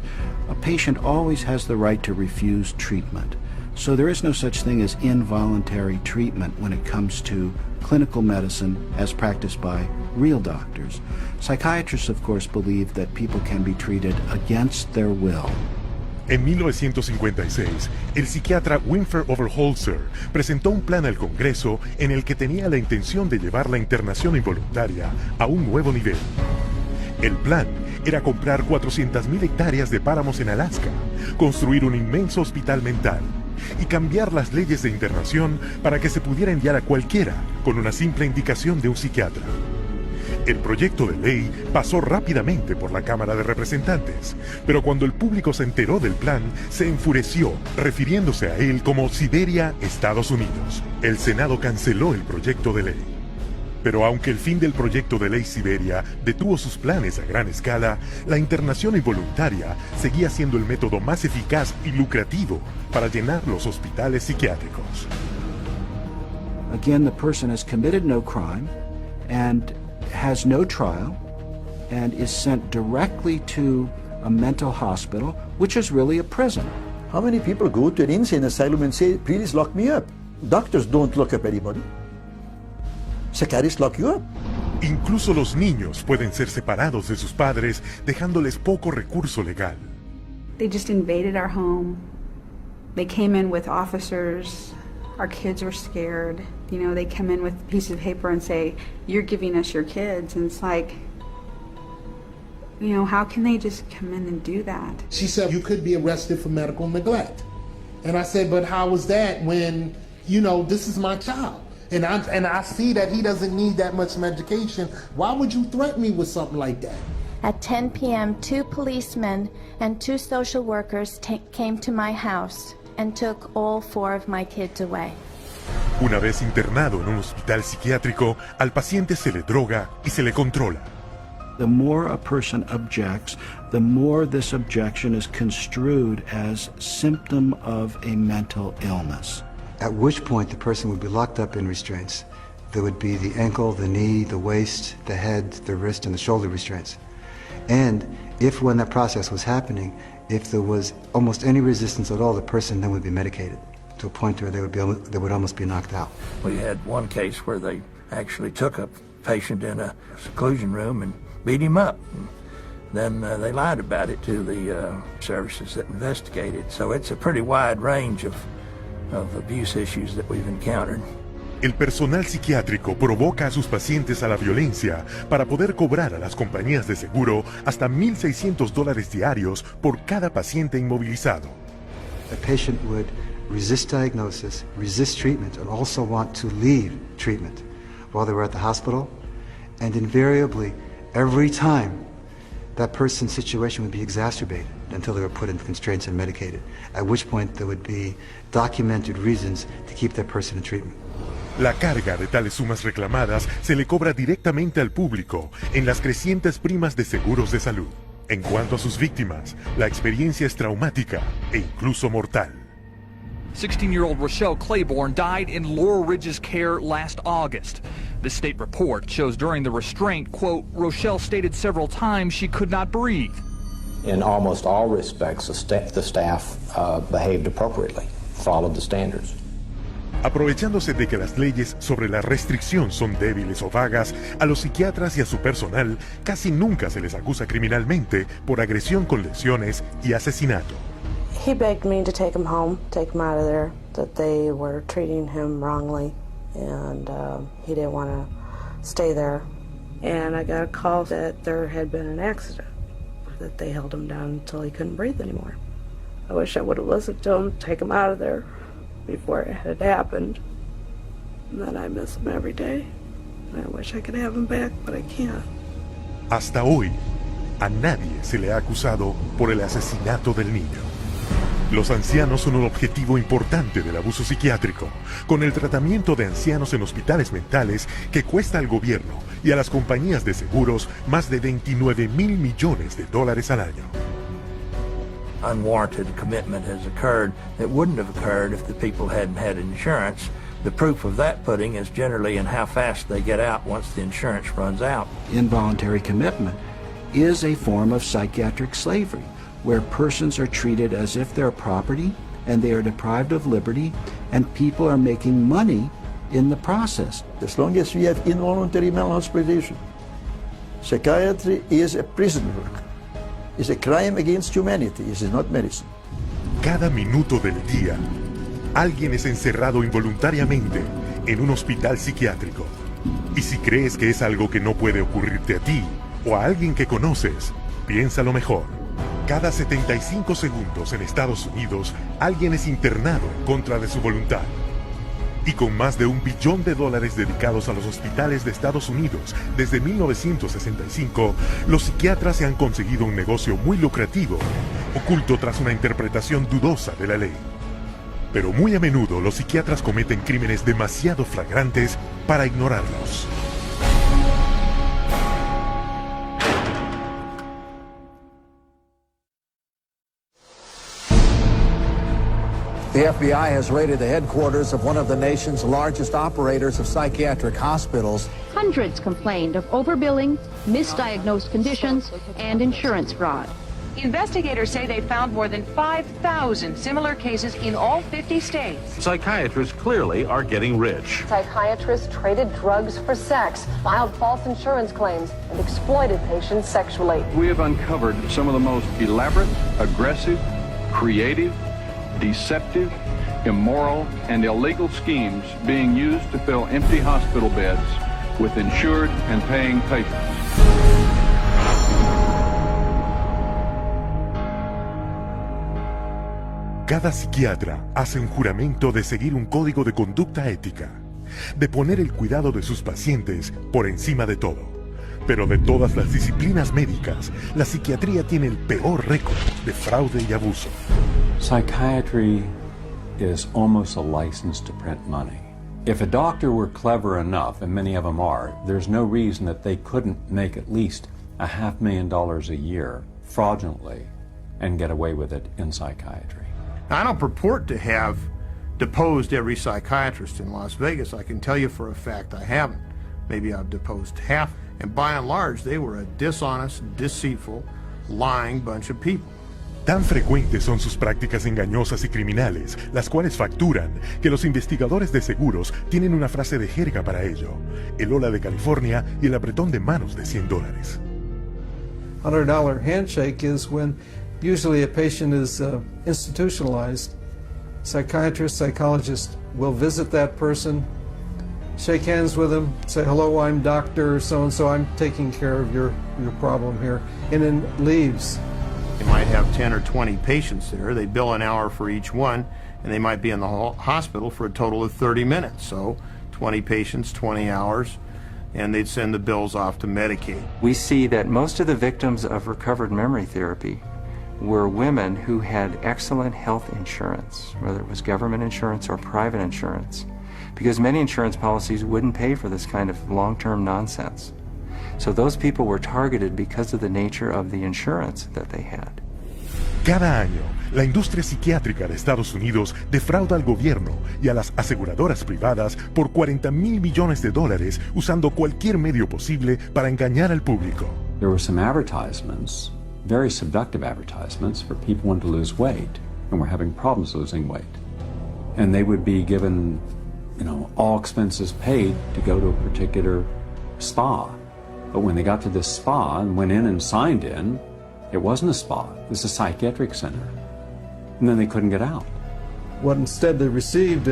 a patient always has the right to refuse treatment. So there is no such thing as involuntary treatment when it comes to clinical medicine as practiced by real doctors. Psychiatrists, of course, believe that people can be treated against their will. En 1956, el psiquiatra Winford Overholser presentó un plan al Congreso en el que tenía la intención de llevar la internación involuntaria a un nuevo nivel. El plan era comprar 400.000 hectáreas de páramos en Alaska, construir un inmenso hospital mental y cambiar las leyes de internación para que se pudiera enviar a cualquiera con una simple indicación de un psiquiatra. El proyecto de ley pasó rápidamente por la Cámara de Representantes, pero cuando el público se enteró del plan, se enfureció, refiriéndose a él como Siberia, Estados Unidos. El Senado canceló el proyecto de ley. Pero aunque el fin del proyecto de ley Siberia detuvo sus planes a gran escala, la internación involuntaria seguía siendo el método más eficaz y lucrativo para llenar los hospitales psiquiátricos. Again, the person has committed no crime and has no trial and is sent directly to a mental hospital, which is really a prison. How many people go to an insane asylum and say, please lock me up? Doctors don't lock up anybody. Psychiatrists lock you up. Incluso los niños pueden ser separados de sus padres, dejándoles poco recurso legal. They just invaded our home. They came in with officers. Our kids were scared. You know, they come in with a piece of paper and say, you're giving us your kids. And it's like, you know, how can they just come in and do that? She said, you could be arrested for medical neglect. And I said, but how was that when, you know, this is my child? And I see that he doesn't need that much medication. Why would you threaten me with something like that? At 10 p.m., 2 policemen and 2 social workers came to my house and took all 4 of my kids away. Una vez internado en un hospital psiquiátrico, al paciente se le droga y se le controla. The more a person objects, the more this objection is construed as symptom of a mental illness. At which point the person would be locked up in restraints. There would be the ankle, the knee, the waist, the head, the wrist, and the shoulder restraints. And if when that process was happening, if there was almost any resistance at all, the person then would be medicated to a point where they would almost be knocked out. We had one case where they actually took a patient in a seclusion room and beat him up. Then they lied about it to the services that investigated. So it's a pretty wide range of abuse issues that we've encountered. El personal psiquiátrico provoca a sus pacientes a la violencia para poder cobrar a las compañías de seguro hasta $1,600 diarios por cada paciente inmovilizado. A patient would resist diagnosis, resist treatment, and also want to leave treatment while they were at the hospital. And invariably, every time, that person's situation would be exacerbated until they were put in constraints and medicated, at which point there would be documented reasons to keep that person in treatment. La carga de tales sumas reclamadas se le cobra directamente al público en las crecientes primas de seguros de salud. En cuanto a sus víctimas, la experiencia es traumática e incluso mortal. 16-year-old Rochelle Claiborne died in Laurel Ridge's care last August. The state report shows during the restraint, quote, Rochelle stated several times she could not breathe. In almost all respects, the staff behaved appropriately, followed the standards. Aprovechándose de que las leyes sobre la restricción son débiles o vagas, a los psiquiatras y a su personal casi nunca se les acusa criminalmente por agresión con lesiones y asesinato. He begged me to take him home, take him out of there, that they were treating him wrongly, and he didn't want to stay there. And I got a call that there had been an accident, that they held him down until he couldn't breathe anymore. I wish I would have listened to him, take him out of there before it had happened. And then I miss him every day. And I wish I could have him back, but I can't. Hasta hoy, a nadie se le ha acusado por el asesinato del niño. Los ancianos son un objetivo importante del abuso psiquiátrico, con el tratamiento de ancianos en hospitales mentales que cuesta al gobierno y a las compañías de seguros más de $29 mil millones al año. Unwarranted commitment has occurred that wouldn't have occurred if the people hadn't had insurance. The proof of that pudding is generally in how fast they get out once the insurance runs out. Involuntary commitment is a form of psychiatric slavery, where persons are treated as if they're property and they are deprived of liberty, and people are making money in the process. As long as we have involuntary mental hospitalization, psychiatry is a prison work. It's a crime against humanity. It is not medicine. Cada minuto del día, alguien es encerrado involuntariamente en un hospital psiquiátrico. Y si crees que es algo que no puede ocurrirte a ti o a alguien que conoces, Piénsalo mejor. Cada 75 segundos en Estados Unidos, alguien es internado en contra de su voluntad. Y con más de $1 billón dedicados a los hospitales de Estados Unidos desde 1965, los psiquiatras se han conseguido un negocio muy lucrativo, oculto tras una interpretación dudosa de la ley. Pero muy a menudo los psiquiatras cometen crímenes demasiado flagrantes para ignorarlos. The FBI has raided the headquarters of one of the nation's largest operators of psychiatric hospitals. Hundreds complained of overbilling, misdiagnosed conditions, and insurance fraud. Investigators say they found more than 5,000 similar cases in all 50 states. Psychiatrists clearly are getting rich. Psychiatrists traded drugs for sex, filed false insurance claims, and exploited patients sexually. We have uncovered some of the most elaborate, aggressive, creative, deceptive, immoral, and illegal schemes being used to fill empty hospital beds with insured and paying patients. Cada psiquiatra hace un juramento de seguir un código de conducta ética, de poner el cuidado de sus pacientes por encima de todo. Pero de todas las disciplinas médicas, la psiquiatría tiene el peor récord de fraude y abuso. Psychiatry is almost a license to print money. If a doctor were clever enough, and many of them are, there's no reason that they couldn't make at least $500,000 a year fraudulently and get away with it in psychiatry. I don't purport to have deposed every psychiatrist in Las Vegas. I can tell you for a fact I haven't. Maybe I've deposed half, and by and large they were a dishonest, deceitful, lying bunch of people. Tan frecuentes son sus prácticas engañosas y criminales, las cuales facturan, que los investigadores de seguros tienen una frase de jerga para ello: el hola de California y el apretón de manos de $100. $100 handshake is when usually a patient is institutionalized. Psychiatrist, psychologist will visit that person, shake hands with them, say, hello, I'm Dr. So-and-so, I'm taking care of your problem here, and then leaves. They might have 10 or 20 patients there. They bill an hour for each one, and they might be in the hospital for a total of 30 minutes. So 20 patients, 20 hours, and they'd send the bills off to Medicaid. We see that most of the victims of recovered memory therapy were women who had excellent health insurance, whether it was government insurance or private insurance, because many insurance policies wouldn't pay for this kind of long-term nonsense. So those people were targeted because of the nature of the insurance that they had. Cada año, la industria psiquiátrica de Estados Unidos defrauda al gobierno y a las aseguradoras privadas por $40,000 millones usando cualquier medio posible para engañar al público. There were some advertisements, very seductive advertisements for people wanting to lose weight and were having problems losing weight. And they would be given, all expenses paid to go to a particular spa. But when they got to this spa and went in and signed in, it wasn't a spa, it was a psychiatric center. And then they couldn't get out. What instead they received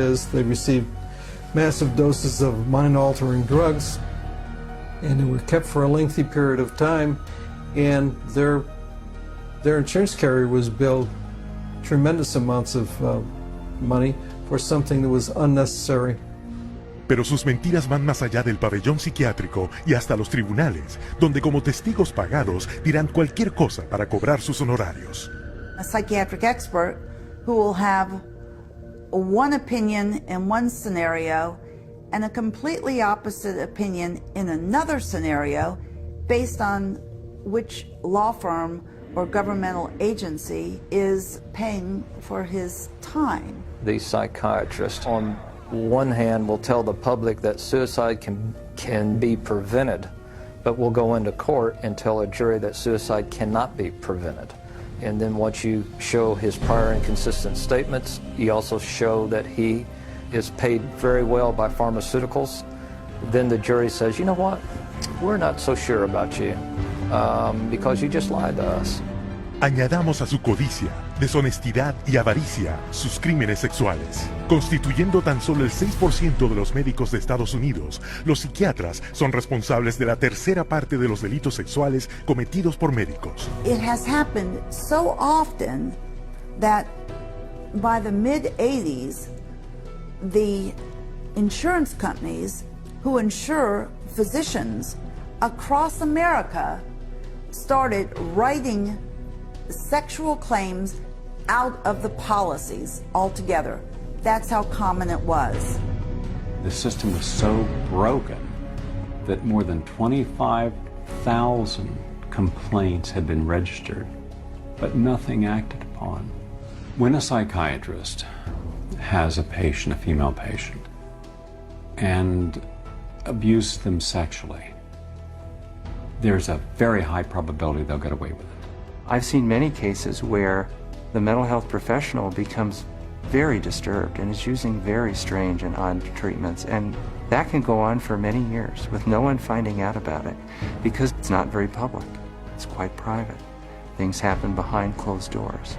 massive doses of mind-altering drugs, and they were kept for a lengthy period of time, and their insurance carrier was billed tremendous amounts of money for something that was unnecessary. Pero sus mentiras van más allá del pabellón psiquiátrico y hasta los tribunales, donde como testigos pagados dirán cualquier cosa para cobrar sus honorarios. A psychiatric expert who will have one opinion in one scenario and a completely opposite opinion in another scenario based on which law firm or governmental agency is paying for his time. The psychiatrist on one hand will tell the public that suicide can be prevented, but will go into court and tell a jury that suicide cannot be prevented. And then once you show his prior inconsistent statements, you also show that he is paid very well by pharmaceuticals, then the jury says, you know what, we're not so sure about you because you just lied to us. Añadamos a su codicia, deshonestidad y avaricia sus crímenes sexuales. Constituyendo tan solo el 6% de los médicos de Estados Unidos, los psiquiatras son responsables de la tercera parte de los delitos sexuales cometidos por médicos. It has happened so often that by the mid-80s, the insurance companies who insure physicians across America started writing sexual claims out of the policies altogether. That's how common it was. The system was so broken that more than 25,000 complaints had been registered, but nothing acted upon. When a psychiatrist has a patient, a female patient, and abuses them sexually, there's a very high probability they'll get away with it. I've seen many cases where the mental health professional becomes very disturbed and is using very strange and odd treatments, and that can go on for many years with no one finding out about it because it's not very public. It's quite private. Things happen behind closed doors.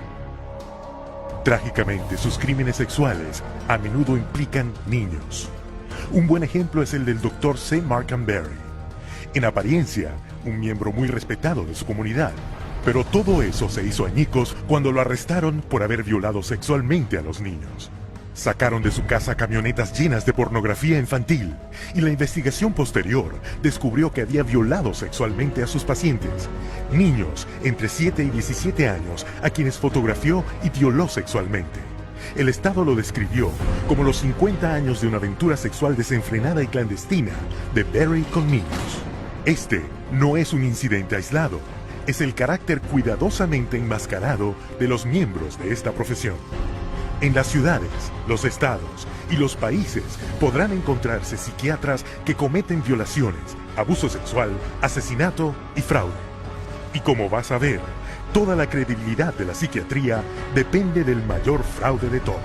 Trágicamente, sus crímenes sexuales a menudo implican niños. Un buen ejemplo es el del Dr. C. Markham Berry. En apariencia, un miembro muy respetado de su comunidad. Pero todo eso se hizo añicos cuando lo arrestaron por haber violado sexualmente a los niños. Sacaron de su casa camionetas llenas de pornografía infantil y la investigación posterior descubrió que había violado sexualmente a sus pacientes, niños entre 7 y 17 años a quienes fotografió y violó sexualmente. El Estado lo describió como los 50 años de una aventura sexual desenfrenada y clandestina de Berry con niños. Este no es un incidente aislado. Es el carácter cuidadosamente enmascarado de los miembros de esta profesión. En las ciudades, los estados y los países podrán encontrarse psiquiatras que cometen violaciones, abuso sexual, asesinato y fraude. Y como vas a ver, toda la credibilidad de la psiquiatría depende del mayor fraude de todos.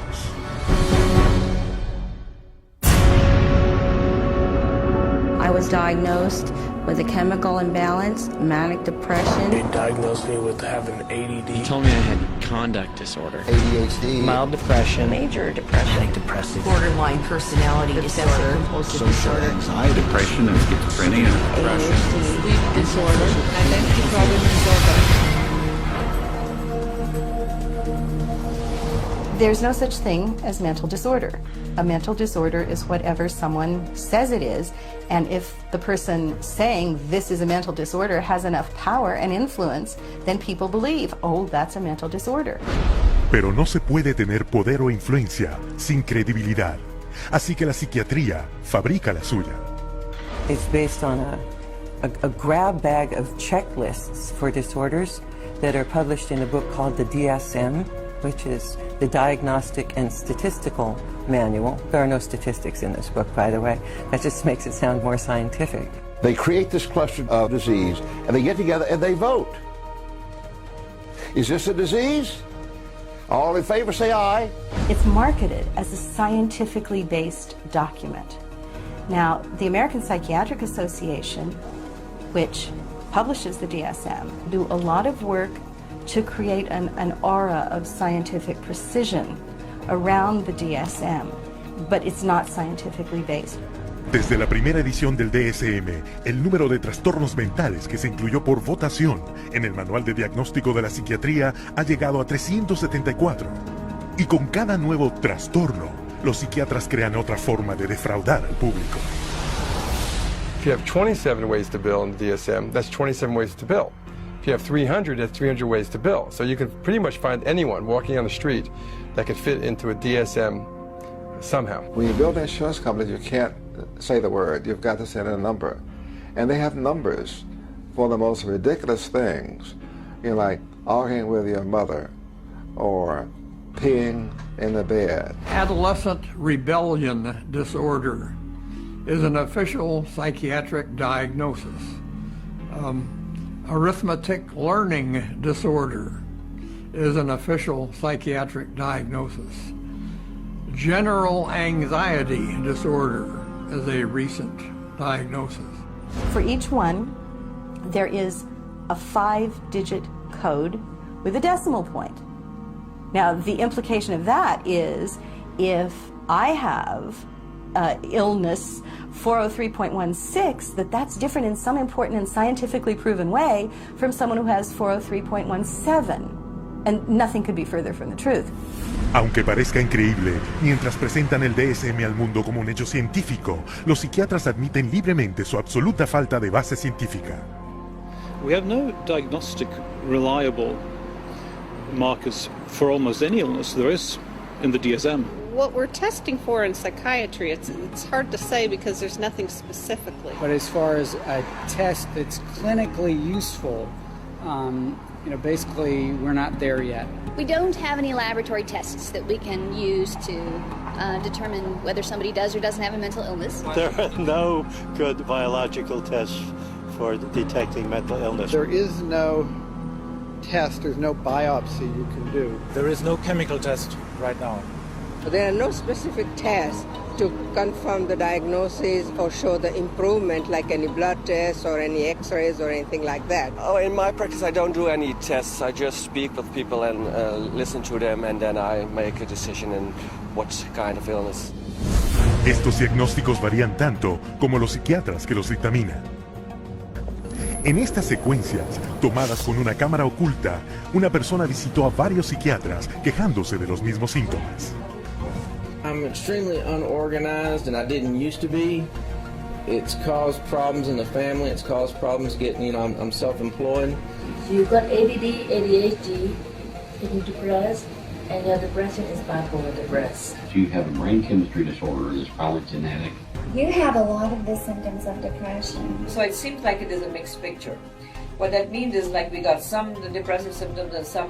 I was diagnosed with a chemical imbalance, manic depression. They diagnosed me with having ADD. He told me I had conduct disorder, ADHD, mild depression, Major depression. manic depressive, Borderline personality disorder. Compulsive disorder. Anxiety, depression, and schizophrenia. ADHD. Sleep disorder. Identity problem disorder. There's no such thing as mental disorder. A mental disorder is whatever someone says it is, and if the person saying this is a mental disorder has enough power and influence, then people believe, oh, that's a mental disorder. Pero no se puede tener poder o influencia sin credibilidad. Así que la psiquiatría fabrica la suya. It's based on a grab bag of checklists for disorders that are published in a book called the DSM, which is the Diagnostic and Statistical Manual. There are no statistics in this book, by the way. That just makes it sound more scientific. They create this cluster of disease, and they get together and they vote. Is this a disease? All in favor, say aye. It's marketed as a scientifically based document. Now, the American Psychiatric Association, which publishes the DSM, do a lot of work to create an aura of scientific precision around the DSM, but it's not scientifically based. Desde la primera edición del DSM, el número de trastornos mentales que se incluyó por votación en el Manual de Diagnóstico de la Psiquiatría ha llegado a 374. Y con cada nuevo trastorno, los psiquiatras crean otra forma de defraudar al público. If you have 27 ways to bill in the DSM, that's 27 ways to bill. If you have 300, that's 300 ways to bill. So you can pretty much find anyone walking on the street that could fit into a DSM somehow. When you build insurance companies, you can't say the word. You've got to say a number. And they have numbers for the most ridiculous things. You know, like arguing with your mother or peeing in the bed. Adolescent rebellion disorder is an official psychiatric diagnosis. Arithmetic learning disorder is an official psychiatric diagnosis. General anxiety disorder is a recent diagnosis. For each one, there is a 5-digit code with a decimal point. Now, the implication of that is if I have illness 403.16, that's different in some important and scientifically proven way from someone who has 403.17. And nothing could be further from the truth. Aunque parezca increíble, mientras presentan el DSM al mundo como un hecho científico, los psiquiatras admiten libremente su absoluta falta de base científica. We have no diagnostic reliable markers for almost any illness there is in the DSM. What we're testing for in psychiatry, it's hard to say because there's nothing specifically. But as far as a test that's clinically useful, basically we're not there yet. We don't have any laboratory tests that we can use to determine whether somebody does or doesn't have a mental illness. There are no good biological tests for detecting mental illness. There is no test, there's no biopsy you can do. There is no chemical test right now. There are no specific tests to confirm the diagnosis or show the improvement, like any blood tests or any x-rays or anything like that. Oh, in my practice I don't do any tests. I just speak with people and listen to them, and then I make a decision in what kind of illness. Estos diagnósticos varían tanto como los psiquiatras que los dictaminan. En estas secuencias, tomadas con una cámara oculta, una persona visitó a varios psiquiatras quejándose de los mismos síntomas. I'm extremely unorganized, and I didn't used to be. It's caused problems in the family. It's caused problems getting, I'm self-employed. You've got ADD, ADHD, you're depressed, and your depression is bipolar depressed. You have a brain chemistry disorder that's probably genetic. You have a lot of the symptoms of depression. So it seems like it is a mixed picture. What that means is like we got some depressive symptoms and some,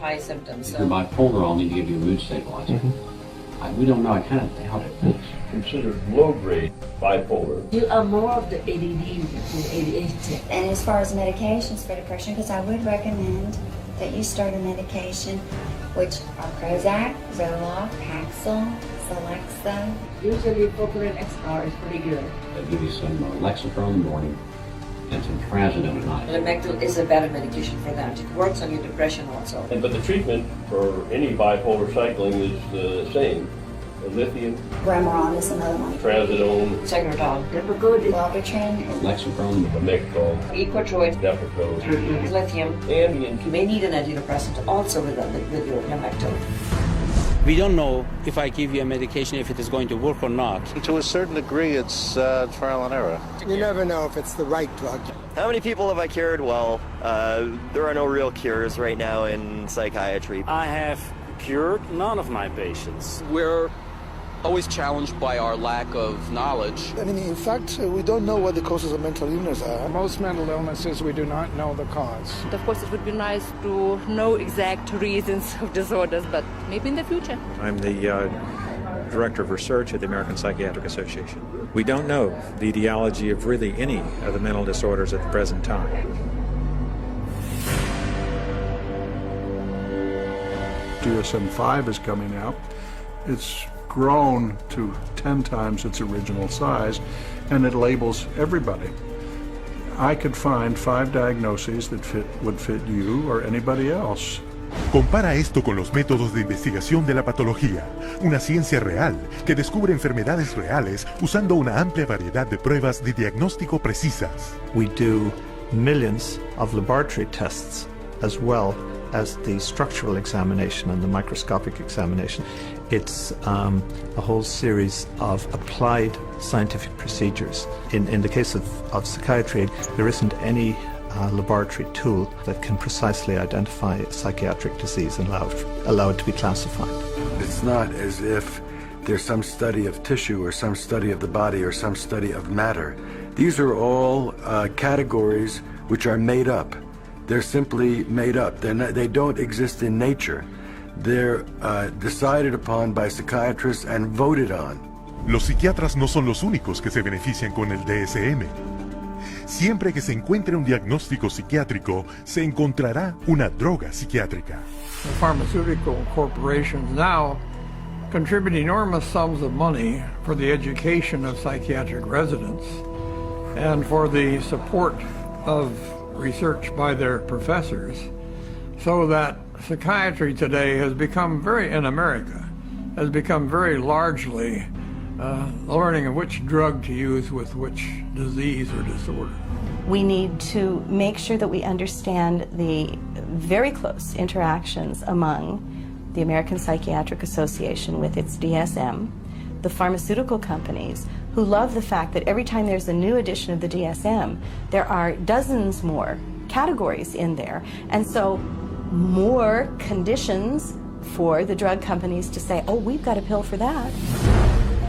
high symptoms. If you're bipolar, I'll need to give you a mood stabilizer. We don't know, I kind of doubt it. It's considered low-grade bipolar. You are more of the ADD than ADHD. And as far as medications for depression, because I would recommend that you start a medication, which are Prozac, Zoloft, Paxil, Celexa. Usually Focalin XR is pretty good. I'll give you some Lexapro in the morning and some Trazodone at night. Lamictal is a better medication for that. It works on your depression also. But the treatment for any bipolar cycling is the same. Lithium, Remeron is another one. Trazodone, Tegretol, Depakote, Wellbutrin, Lexapro, Lamictal, Equitroid, Depakote, Lithium, Ambien. You may need an antidepressant also with your Lamictal. We don't know if I give you a medication if it is going to work or not. To a certain degree, it's trial and error. You never know if it's the right drug. How many people have I cured? Well, there are no real cures right now in psychiatry. I have cured none of my patients. We're always challenged by our lack of knowledge. In fact, we don't know what the causes of mental illness are. Most mental illnesses, we do not know the cause. Of course, it would be nice to know exact reasons of disorders, but maybe in the future. I'm the Director of Research at the American Psychiatric Association. We don't know the etiology of really any of the mental disorders at the present time. DSM-5 is coming out. It's grown to 10 times its original size, and it labels everybody. I could find 5 diagnoses that would fit you or anybody else. Compara esto con los métodos de investigación de la patología, una ciencia real que descubre enfermedades reales usando una amplia variedad de pruebas de diagnóstico precisas. We do millions of laboratory tests as well as the structural examination and the microscopic examination. It's a whole series of applied scientific procedures. In the case of psychiatry, there isn't any laboratory tool that can precisely identify a psychiatric disease and allow it to be classified. It's not as if there's some study of tissue or some study of the body or some study of matter. These are all categories which are made up. They're simply made up. They don't exist in nature. They're decided upon by psychiatrists and voted on. Los psiquiatras no son los únicos que se benefician con el DSM. Siempre que se encuentre un diagnóstico psiquiátrico, se encontrará una droga psiquiátrica. The pharmaceutical corporations now contribute enormous sums of money for the education of psychiatric residents and for the support of research by their professors. So that psychiatry today has become in America, has become very largely learning of which drug to use with which disease or disorder. We need to make sure that we understand the very close interactions among the American Psychiatric Association with its DSM, the pharmaceutical companies, who love the fact that every time there's a new edition of the DSM, there are dozens more categories in there, and so more conditions for the drug companies to say, oh, we've got a pill for that.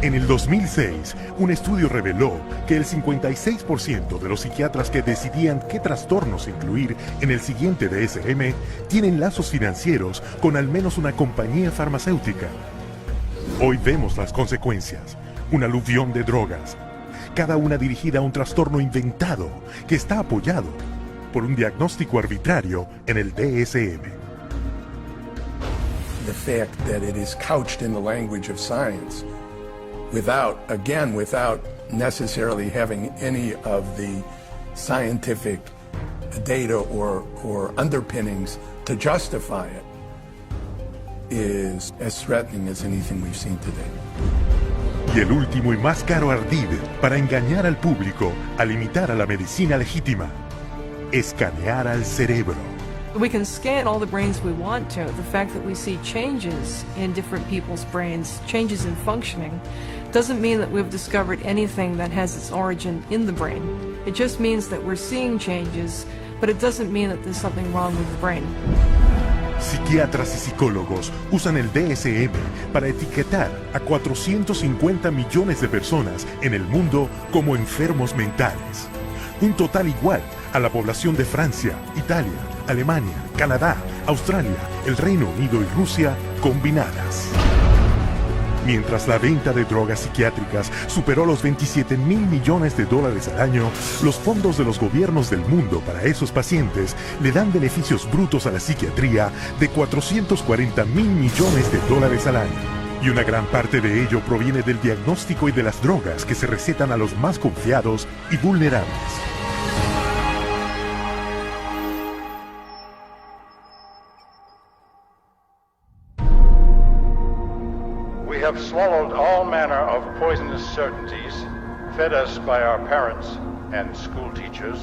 En el 2006, un estudio reveló que el 56% de los psiquiatras que decidían qué trastornos incluir en el siguiente DSM tienen lazos financieros con al menos una compañía farmacéutica. Hoy vemos las consecuencias, un aluvión de drogas, cada una dirigida a un trastorno inventado que está apoyado por un diagnóstico arbitrario en el DSM. The fact that it is couched in the language of science without necessarily having any of the scientific data or underpinnings to justify it is as threatening as anything we've seen today. Y el último y más caro ardid para engañar al público al imitar a la medicina legítima: escanear al cerebro. We can scan all the brains we want to. The fact that we see changes in different people's brains, changes in functioning, doesn't mean that we've discovered anything that has its origin in the brain. It just means that we're seeing changes, but it doesn't mean that there's something wrong with the brain. Psiquiatras y psicólogos usan el DSM para etiquetar a 450 millones de personas en el mundo como enfermos mentales. Un total igual a la población de Francia, Italia, Alemania, Canadá, Australia, el Reino Unido y Rusia combinadas. Mientras la venta de drogas psiquiátricas superó los 27 mil millones de dólares al año, los fondos de los gobiernos del mundo para esos pacientes le dan beneficios brutos a la psiquiatría de 440 mil millones de dólares al año. Y una gran parte de ello proviene del diagnóstico y de las drogas que se recetan a los más confiados y vulnerables. We have swallowed all manner of poisonous certainties fed us by our parents and school teachers.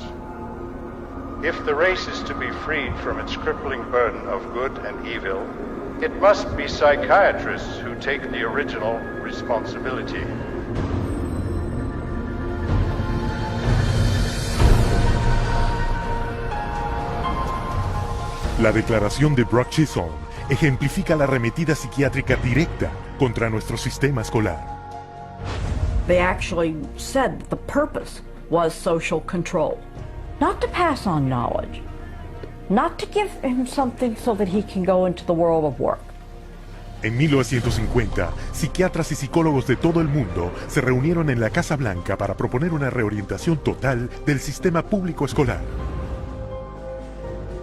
If the race is to be freed from its crippling burden of good and evil, it must be psychiatrists who take the original responsibility. La declaración de Brock Chisholm ejemplifica la arremetida psiquiátrica directa contra nuestro sistema escolar. They actually said that the purpose was social control, not to pass on knowledge, not to give him something so that he can go into the world of work. En 1950, psiquiatras y psicólogos de todo el mundo se reunieron en la Casa Blanca para proponer una reorientación total del sistema público escolar.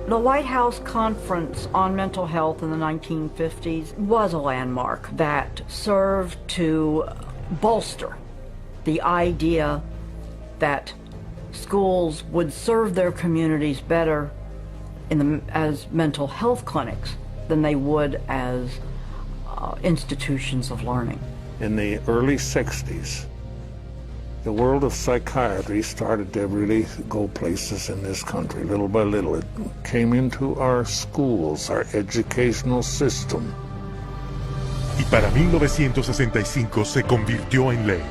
The White House Conference on Mental Health in the 1950s was a landmark that served to bolster the idea that schools would serve their communities better as mental health clinics than they would as institutions of learning. In the early 60s, the world of psychiatry started to really go places in this country. Little by little, it came into our schools, our educational system. Y para 1965 se convirtió en ley.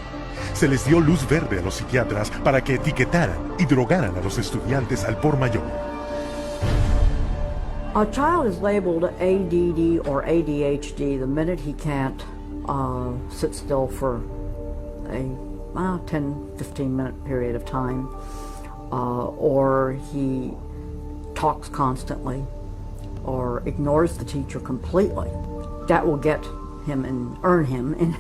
Se les dio luz verde a los psiquiatras para que etiquetaran y drogaran a los estudiantes al por mayor. A child is labeled ADD or ADHD the minute he can't sit still for a 10-15 minute period of time, or he talks constantly, or ignores the teacher completely. That will get him and earn him an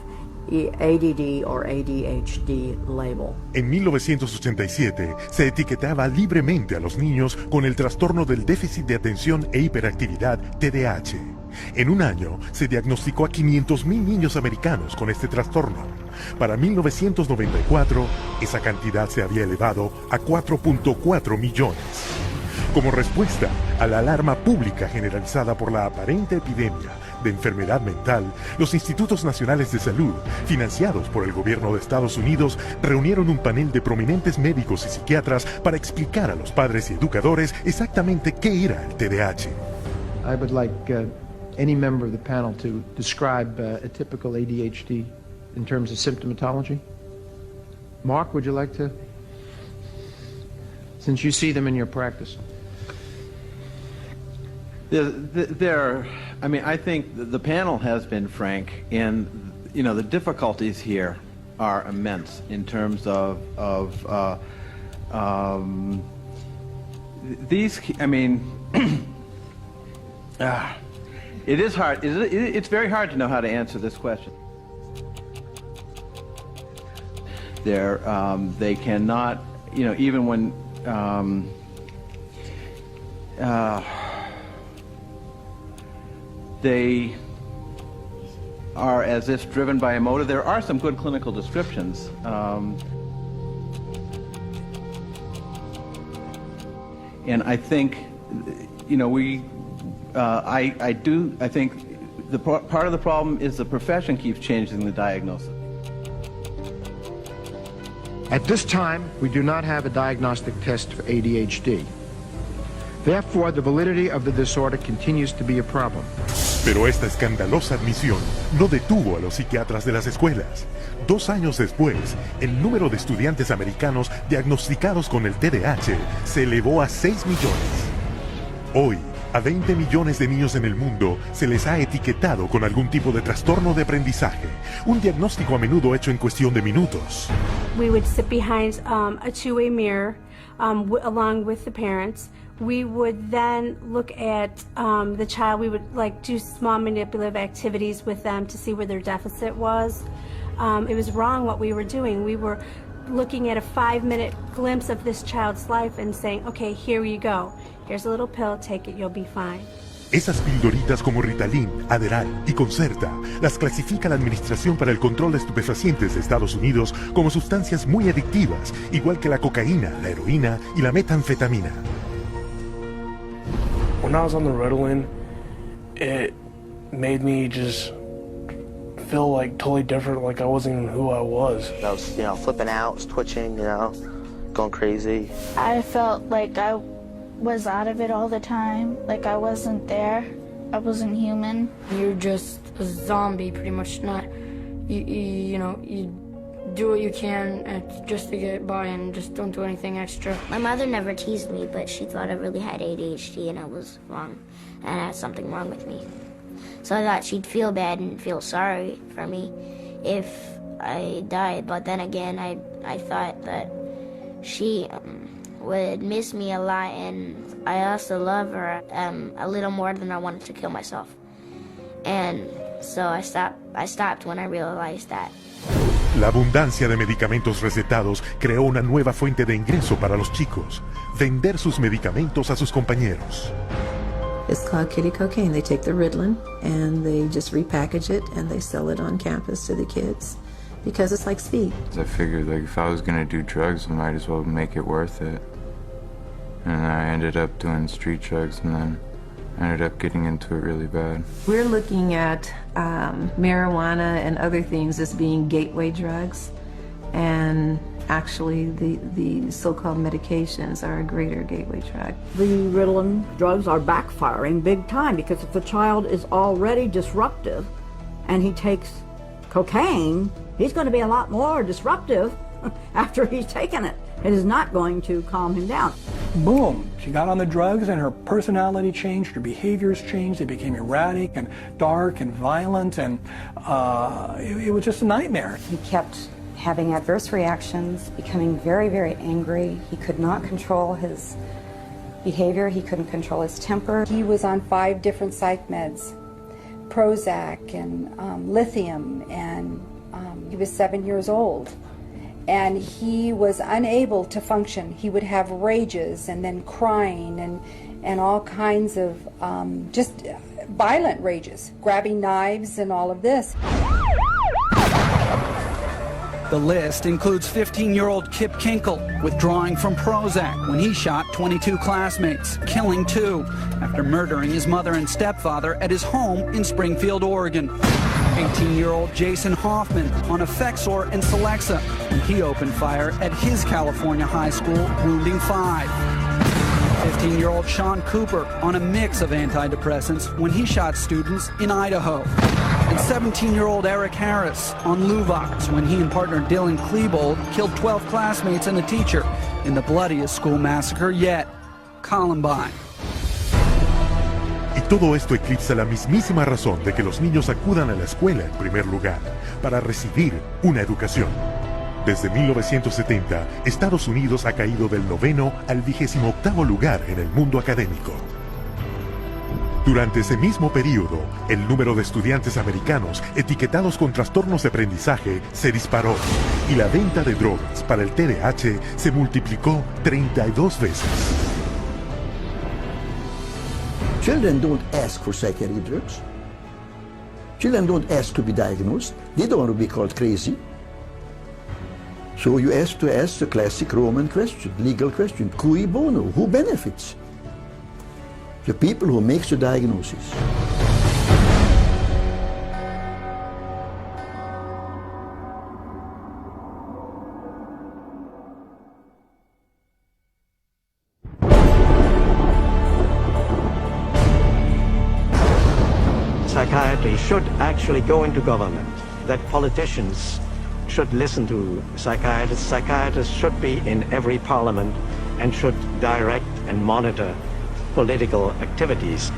ADD or ADHD label. En 1987 se etiquetaba libremente a los niños con el trastorno del déficit de atención e hiperactividad TDAH. En un año se diagnosticó a 500,000 niños americanos con este trastorno. Para 1994, esa cantidad se había elevado a 4.4 millones. Como respuesta a la alarma pública generalizada por la aparente epidemia de enfermedad mental, los Institutos Nacionales de Salud, financiados por el gobierno de Estados Unidos, reunieron un panel de prominentes médicos y psiquiatras para explicar a los padres y educadores exactamente qué era el TDAH. I would like any member of the panel to describe a typical ADHD in terms of symptomatology. Mark, would you like to? Since you see them in your practice. I think the panel has been frank, and the difficulties here are immense in terms of these. It is hard. It's very hard to know how to answer this question. They cannot, even when. They are as if driven by a motive. There are some good clinical descriptions. And I think, I think part of the problem is the profession keeps changing the diagnosis. At this time, we do not have a diagnostic test for ADHD. Therefore, the validity of the disorder continues to be a problem. Pero esta escandalosa admisión no detuvo a los psiquiatras de las escuelas. 2 años después, el número de estudiantes americanos diagnosticados con el TDAH se elevó a 6 millones. Hoy, a 20 millones de niños en el mundo se les ha etiquetado con algún tipo de trastorno de aprendizaje, un diagnóstico a menudo hecho en cuestión de minutos. We would sit behind a two-way mirror along with the parents. We would then look at the child. We would do small manipulative activities with them to see where their deficit was. It was wrong what we were doing. We were looking at a 5-minute glimpse of this child's life and saying, okay, here you go. Here's a little pill, take it, you'll be fine. Esas pildoritas como Ritalin, Adderall y Concerta las clasifica la Administración para el Control de Estupefacientes de Estados Unidos como sustancias muy adictivas, igual que la cocaína, la heroína y la metanfetamina. When I was on the Ritalin, it made me just feel totally different, like I wasn't even who I was. I was, flipping out, was twitching, going crazy. I felt like I was out of it all the time, like I wasn't there, I wasn't human. You're just a zombie, pretty much. You do what you can just to get by and just don't do anything extra. My mother never teased me, but she thought I really had ADHD and I was wrong, and I had something wrong with me. So I thought she'd feel bad and feel sorry for me if I died, but then again, I thought that she would miss me a lot, and I also love her a little more than I wanted to kill myself. And so I stopped when I realized that. La abundancia de medicamentos recetados creó una nueva fuente de ingreso para los chicos: vender sus medicamentos a sus compañeros. It's called kitty cocaine. They take the Ritalin and they just repackage it and they sell it on campus to the kids because it's like speed. I figured if I was going to do drugs, I might as well make it worth it. And I ended up doing street drugs, and then I ended up getting into it really bad. We're looking at marijuana and other things as being gateway drugs, and actually the so-called medications are a greater gateway drug. The Ritalin drugs are backfiring big time because if the child is already disruptive and he takes cocaine, he's going to be a lot more disruptive after he's taken it. It is not going to calm him down. Boom, she got on the drugs and her personality changed, her behaviors changed, they became erratic and dark and violent, and it was just a nightmare. He kept having adverse reactions, becoming very, very angry. He could not control his behavior, he couldn't control his temper. He was on 5 different psych meds, Prozac and lithium, and he was 7 years old. And he was unable to function. He would have rages and then crying and all kinds of just violent rages, grabbing knives and all of this. The list includes 15-year-old Kip Kinkle withdrawing from Prozac when he shot 22 classmates, killing 2 after murdering his mother and stepfather at his home in Springfield, Oregon. 18-year-old Jason Hoffman on Effexor and Celexa when he opened fire at his California high school, wounding 5. 15-year-old Sean Cooper on a mix of antidepressants when he shot students in Idaho. And 17-year-old Eric Harris on Luvox when he and partner Dylan Klebold killed 12 classmates and a teacher in the bloodiest school massacre yet, Columbine. Y todo esto eclipsa la mismísima razón de que los niños acudan a la escuela en primer lugar, para recibir una educación. Desde 1970, Estados Unidos ha caído del 9º al 28º lugar en el mundo académico. Durante ese mismo periodo, el número de estudiantes americanos etiquetados con trastornos de aprendizaje se disparó y la venta de drogas para el TDAH se multiplicó 32 veces. Children don't ask for psychiatric drugs. Children don't ask to be diagnosed. They don't want to be called crazy. So you ask the classic Roman question, legal question, cui bono, who benefits? The people who make the diagnosis. Psychiatry should actually go into government, that politicians should listen to psychiatrists. Psychiatrists should be in every parliament and should direct and monitor political activities.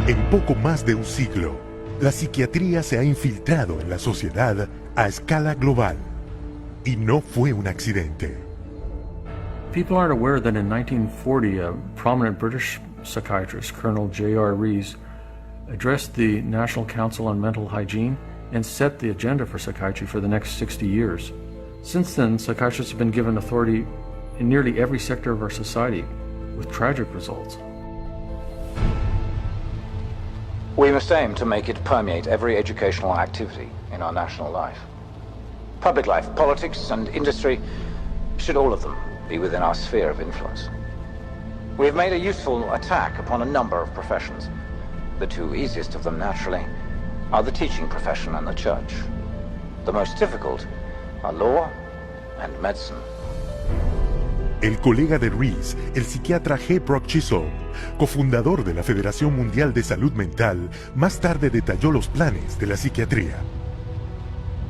En poco más de un siglo, la psiquiatría se ha infiltrado en la sociedad a escala global. Y no fue un accidente. People aren't aware that in 1940, a prominent British psychiatrist, Colonel J.R. Rees, addressed the National Council on Mental Hygiene and set the agenda for psychiatry for the next 60 years. Since then, psychiatrists have been given authority in nearly every sector of our society, with tragic results. We must aim to make it permeate every educational activity in our national life. Public life, politics, and industry should all of them be within our sphere of influence. We have made a useful attack upon a number of professions. The 2 easiest of them, naturally, are the teaching profession and the church. The most difficult are law and medicine. El colega de Rees, el psiquiatra G. Brock Chisholm, cofundador de la Federación Mundial de Salud Mental, más tarde detalló los planes de la psiquiatría.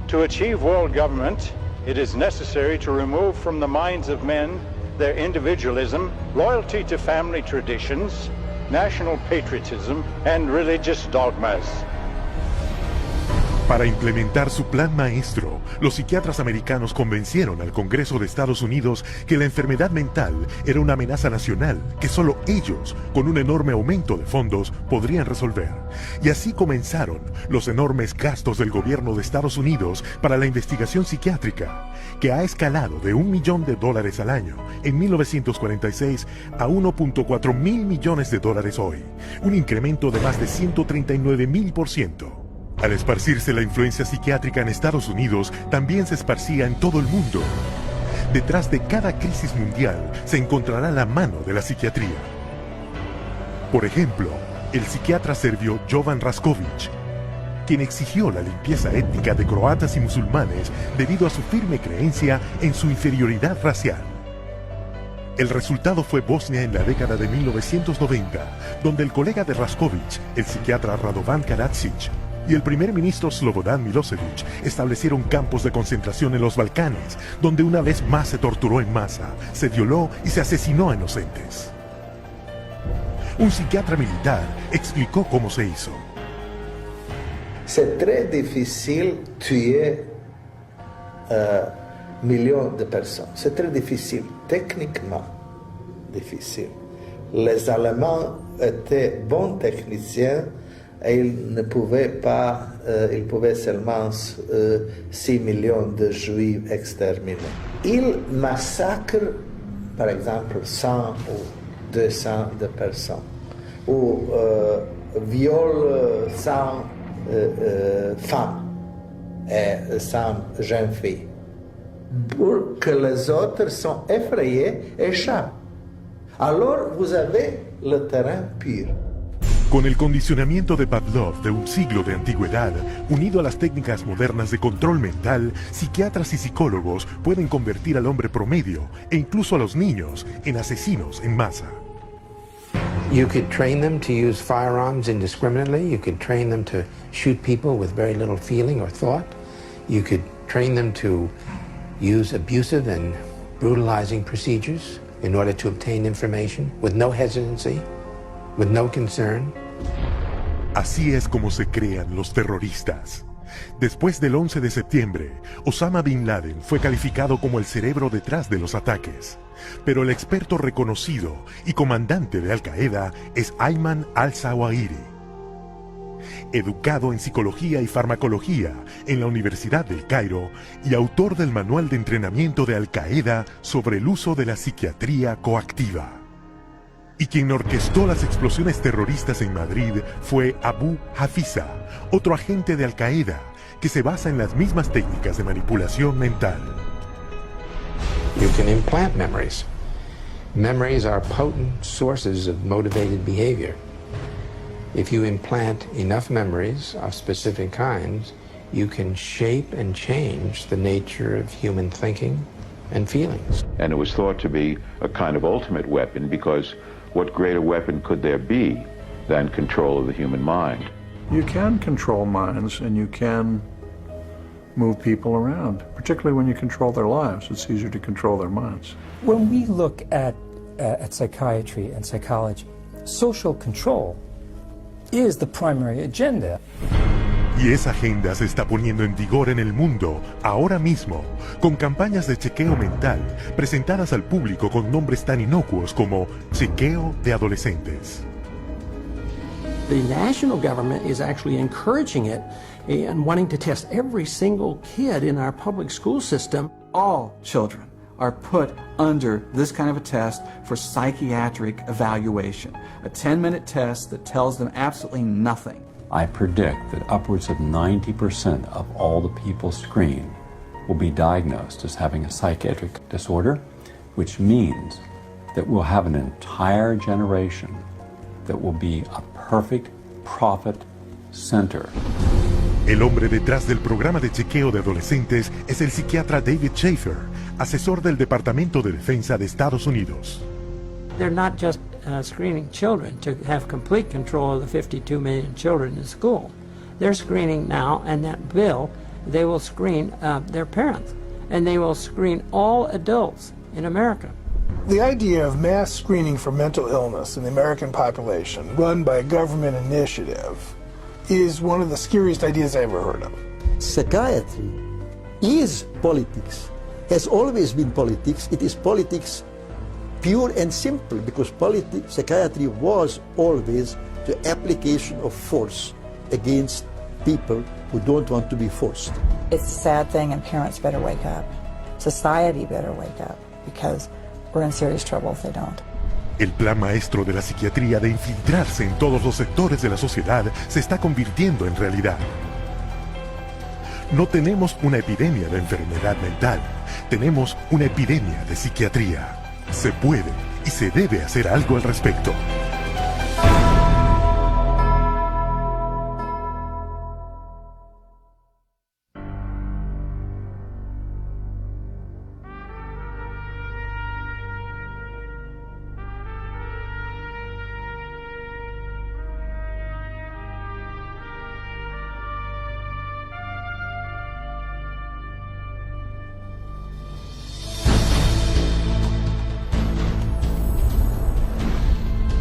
To achieve world government, it is necessary to remove from the minds of men their individualism, loyalty to family traditions, national patriotism, and religious dogmas. Para implementar su plan maestro, los psiquiatras americanos convencieron al Congreso de Estados Unidos que la enfermedad mental era una amenaza nacional que solo ellos, con un enorme aumento de fondos, podrían resolver. Y así comenzaron los enormes gastos del gobierno de Estados Unidos para la investigación psiquiátrica, que ha escalado de $1 millón al año en 1946 a $1.4 mil millones hoy, un incremento de más de 139,000%. Al esparcirse la influencia psiquiátrica en Estados Unidos, también se esparcía en todo el mundo. Detrás de cada crisis mundial se encontrará la mano de la psiquiatría. Por ejemplo, el psiquiatra serbio Jovan Raskovic, quien exigió la limpieza étnica de croatas y musulmanes debido a su firme creencia en su inferioridad racial. El resultado fue Bosnia en la década de 1990, donde el colega de Raskovic, el psiquiatra Radovan Karadzic, y el primer ministro Slobodan Milosevic establecieron campos de concentración en los Balcanes, donde una vez más se torturó en masa, se violó y se asesinó a inocentes. Un psiquiatra militar explicó cómo se hizo. C'est très difficile tuer millions de personnes. C'est très difficile, techniquement difficile. Les Allemands étaient bons techniciens et ils ne pouvaient pas, ils pouvaient seulement 6 millions de Juifs exterminés. Ils massacrent, par exemple, 100 ou 200 de personnes, ou viole sans femme et sans jeune fille. Pour que les autres sont effrayés, échappent. Alors vous avez le terrain pur. Con el condicionamiento de Pavlov de un siglo de antigüedad, unido a las técnicas modernas de control mental, psiquiatras y psicólogos pueden convertir al hombre promedio, e incluso a los niños, en asesinos en masa. You could train them to use firearms indiscriminately. You could train them to shoot people with very little feeling or thought. You could train them to use abusive and brutalizing procedures in order to obtain information with no hesitancy, with no concern. Así es como se crean los terroristas. Después del 11 de septiembre, Osama Bin Laden fue calificado como el cerebro detrás de los ataques. Pero el experto reconocido y comandante de Al-Qaeda es Ayman al-Zawahiri. Educado en psicología y farmacología en la Universidad del Cairo y autor del manual de entrenamiento de Al-Qaeda sobre el uso de la psiquiatría coactiva. Y quien orquestó las explosiones terroristas en Madrid fue Abu Hafiza, otro agente de Al-Qaeda, que se basa en las mismas técnicas de manipulación mental. You can implant memories. Memories are potent sources of motivated behavior. If you implant enough memories of specific kinds, you can shape and change the nature of human thinking and feelings. And it was thought to be a kind of ultimate weapon because what greater weapon could there be than control of the human mind? You can control minds and you can move people around, particularly when you control their lives. It's easier to control their minds. When we look at psychiatry and psychology, social control is the primary agenda. Y esa agenda se está poniendo en vigor en el mundo, ahora mismo, con campañas de chequeo mental presentadas al público con nombres tan inocuos como chequeo de adolescentes. The national government is actually encouraging it and wanting to test every single kid in our public school system. All children are put under this kind of a test for psychiatric evaluation, a 10-minute test that tells them absolutely nothing. I predict that upwards of 90% of all the people screened will be diagnosed as having a psychiatric disorder, which means that we'll have an entire generation that will be a perfect profit center. El hombre detrás del programa de chequeo de adolescentes es el psiquiatra David Schaefer, asesor del Departamento de Defensa de Estados Unidos. They're not just screening children to have complete control of the 52 million children in school. They're screening now, and that bill, they will screen their parents, and they will screen all adults in America. The idea of mass screening for mental illness in the American population, run by a government initiative, is one of the scariest ideas I ever heard of. Psychiatry is politics, has always been politics. It is politics pure and simple, because psychiatry was always the application of force against people who don't want to be forced. It's a sad thing, and parents better wake up. Society better wake up, because we're in serious trouble if they don't. El plan maestro de la psiquiatría de infiltrarse en todos los sectores de la sociedad se está convirtiendo en realidad. No tenemos una epidemia de enfermedad mental, tenemos una epidemia de psiquiatría. Se puede y se debe hacer algo al respecto.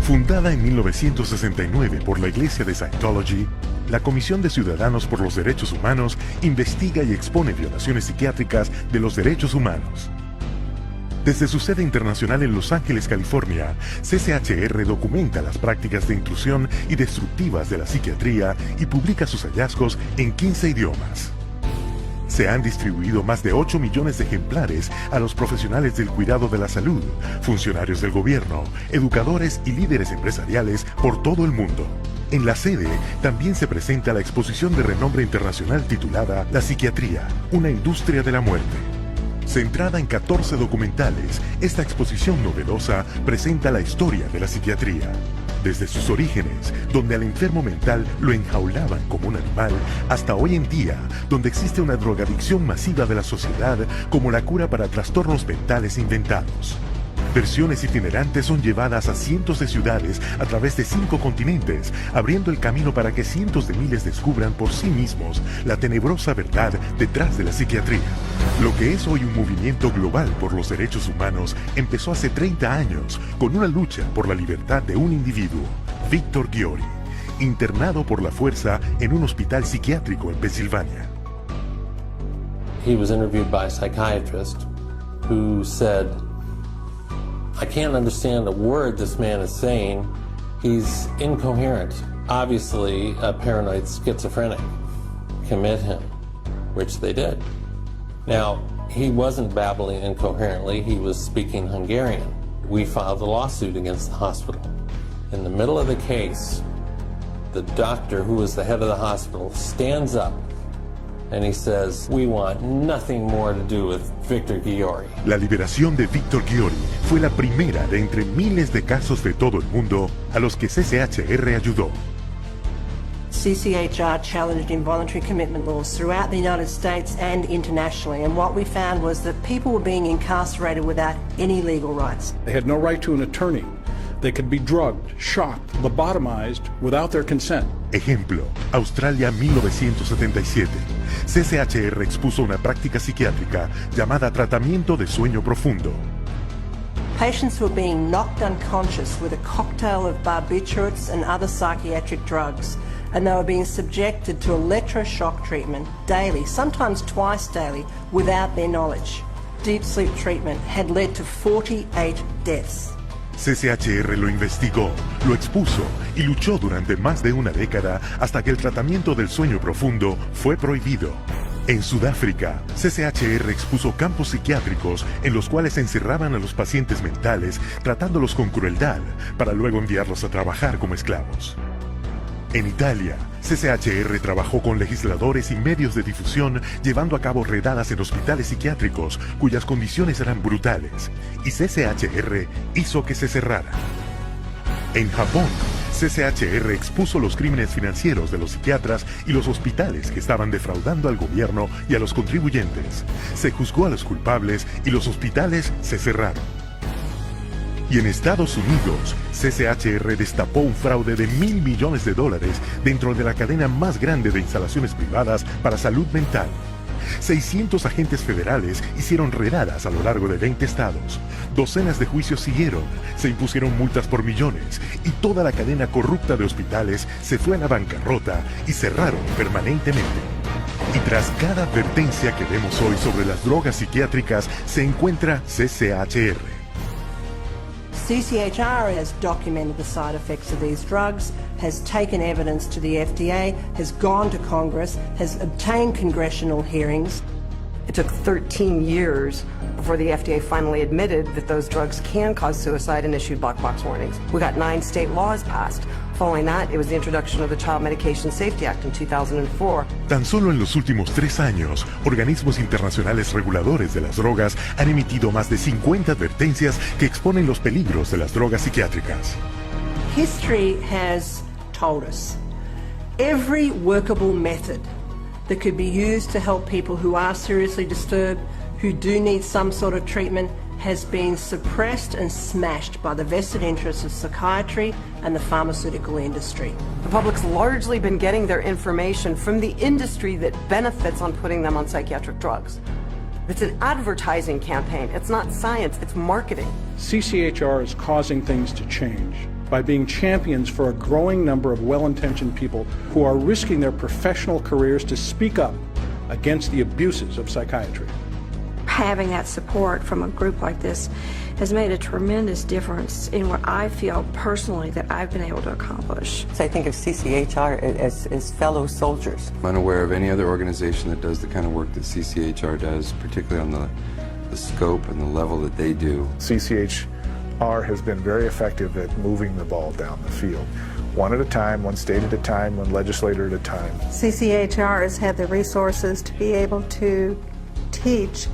Fundada en 1969 por la Iglesia de Scientology, la Comisión de Ciudadanos por los Derechos Humanos investiga y expone violaciones psiquiátricas de los derechos humanos. Desde su sede internacional en Los Ángeles, California, CCHR documenta las prácticas de intrusión y destructivas de la psiquiatría y publica sus hallazgos en 15 idiomas. Se han distribuido más de 8 millones de ejemplares a los profesionales del cuidado de la salud, funcionarios del gobierno, educadores y líderes empresariales por todo el mundo. En la sede también se presenta la exposición de renombre internacional titulada La psiquiatría, una industria de la muerte. Centrada en 14 documentales, esta exposición novedosa presenta la historia de la psiquiatría. Desde sus orígenes, donde al enfermo mental lo enjaulaban como un animal, hasta hoy en día, donde existe una drogadicción masiva de la sociedad como la cura para trastornos mentales inventados. Versiones itinerantes son llevadas a cientos de ciudades a través de 5 continentes, abriendo el camino para que cientos de miles descubran por sí mismos la tenebrosa verdad detrás de la psiquiatría. Lo que es hoy un movimiento global por los derechos humanos empezó hace 30 años con una lucha por la libertad de un individuo, Víctor Ghiori, internado por la fuerza en un hospital psiquiátrico en Pensilvania. He was interviewed by a psychiatrist who said, I can't understand a word this man is saying. He's incoherent. Obviously, a paranoid schizophrenic. Commit him, which they did. Now, he wasn't babbling incoherently. He was speaking Hungarian. We filed a lawsuit against the hospital. In the middle of the case, the doctor, who was the head of the hospital, stands up and he says, we want nothing more to do with Victor Ghiori. La liberación de Víctor Ghiori fue la primera de entre miles de casos de todo el mundo a los que CCHR ayudó. CCHR challenged involuntary commitment laws throughout the United States and internationally, and what we found was that people were being incarcerated without any legal rights. They had no right to an attorney. They could be drugged, shocked, lobotomized without their consent. Ejemplo, Australia 1977. CCHR expuso una práctica psiquiátrica llamada tratamiento de sueño profundo. Patients were being knocked unconscious with a cocktail of barbiturates and other psychiatric drugs, and they were being subjected to electroshock treatment daily, sometimes twice daily, without their knowledge. Deep sleep treatment had led to 48 deaths. CCHR lo investigó, lo expuso y luchó durante más de una década hasta que el tratamiento del sueño profundo fue prohibido. En Sudáfrica, CCHR expuso campos psiquiátricos en los cuales encerraban a los pacientes mentales tratándolos con crueldad para luego enviarlos a trabajar como esclavos. En Italia, CCHR trabajó con legisladores y medios de difusión llevando a cabo redadas en hospitales psiquiátricos cuyas condiciones eran brutales, y CCHR hizo que se cerrara. En Japón, CCHR expuso los crímenes financieros de los psiquiatras y los hospitales que estaban defraudando al gobierno y a los contribuyentes. Se juzgó a los culpables y los hospitales se cerraron. Y en Estados Unidos, CCHR destapó un fraude de $1.000 millones dentro de la cadena más grande de instalaciones privadas para salud mental. 600 agentes federales hicieron redadas a lo largo de 20 estados. Docenas de juicios siguieron, se impusieron multas por millones y toda la cadena corrupta de hospitales se fue a la bancarrota y cerraron permanentemente. Y tras cada advertencia que vemos hoy sobre las drogas psiquiátricas se encuentra CCHR. CCHR has documented the side effects of these drugs, has taken evidence to the FDA, has gone to Congress, has obtained congressional hearings. It took 13 years before the FDA finally admitted that those drugs can cause suicide and issued black box warnings. We got 9 state laws passed. Following that, it was the introduction of the Child Medication Safety Act in 2004. Tan solo en los últimos 3 años, organismos internacionales reguladores de las drogas han emitido más de 50 advertencias que exponen los peligros de las drogas psiquiátricas. History has told us every workable method that could be used to help people who are seriously disturbed, who do need some sort of treatment, has been suppressed and smashed by the vested interests of psychiatry and the pharmaceutical industry. The public's largely been getting their information from the industry that benefits on putting them on psychiatric drugs. It's an advertising campaign. It's not science, it's marketing. CCHR is causing things to change by being champions for a growing number of well-intentioned people who are risking their professional careers to speak up against the abuses of psychiatry. Having that support from a group like this has made a tremendous difference in what I feel personally that I've been able to accomplish. So I think of CCHR as fellow soldiers. I'm unaware of any other organization that does the kind of work that CCHR does, particularly on the scope and the level that they do. CCHR has been very effective at moving the ball down the field. one at a time, one state at a time, one legislator at a time. CCHR has had the resources to be able to teach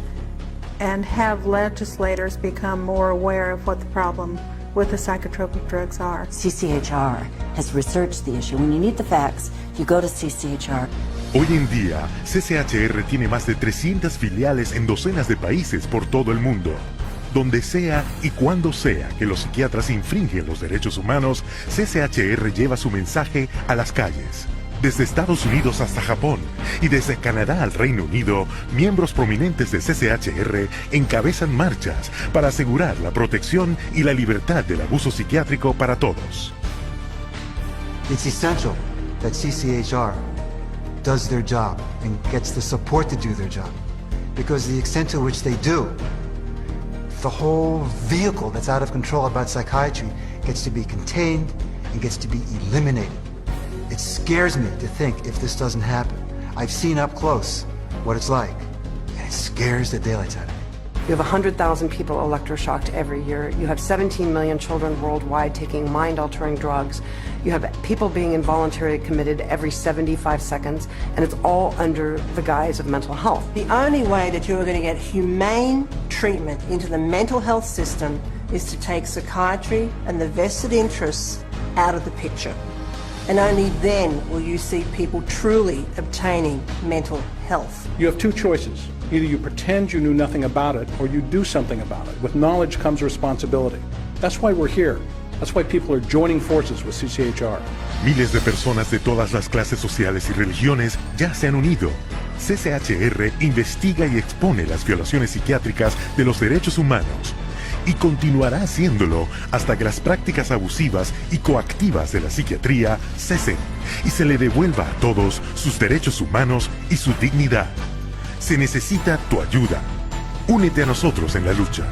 and have legislators become more aware of what the problem with the psychotropic drugs are. CCHR has researched the issue. When you need the facts, you go to CCHR. Hoy en día, CCHR tiene más de 300 filiales en docenas de países por todo el mundo. Donde sea y cuando sea que los psiquiatras infringen los derechos humanos, CCHR lleva su mensaje a las calles. Desde Estados Unidos hasta Japón y desde Canadá al Reino Unido, miembros prominentes de CCHR encabezan marchas para asegurar la protección y la libertad del abuso psiquiátrico para todos. It's essential that CCHR does their job and gets the support to do their job, because the extent to which they do, the whole vehicle that's out of control about psychiatry gets to be contained and gets to be eliminated. It scares me to think if this doesn't happen. I've seen up close what it's like, and it scares the daylights out of me. You have 100,000 people electroshocked every year. You have 17 million children worldwide taking mind-altering drugs. You have people being involuntarily committed every 75 seconds, and it's all under the guise of mental health. The only way that you are going to get humane treatment into the mental health system is to take psychiatry and the vested interests out of the picture. And only then will you see people truly obtaining mental health. You have two choices. Either you pretend you knew nothing about it, or you do something about it. With knowledge comes responsibility. That's why we're here. That's why people are joining forces with CCHR. Miles de personas de todas las clases sociales y religiones ya se han unido. CCHR investiga y expone las violaciones psiquiátricas de los derechos humanos y continuará haciéndolo hasta que las prácticas abusivas y coactivas de la psiquiatría cesen y se le devuelva a todos sus derechos humanos y su dignidad. Se necesita tu ayuda. Únete a nosotros en la lucha.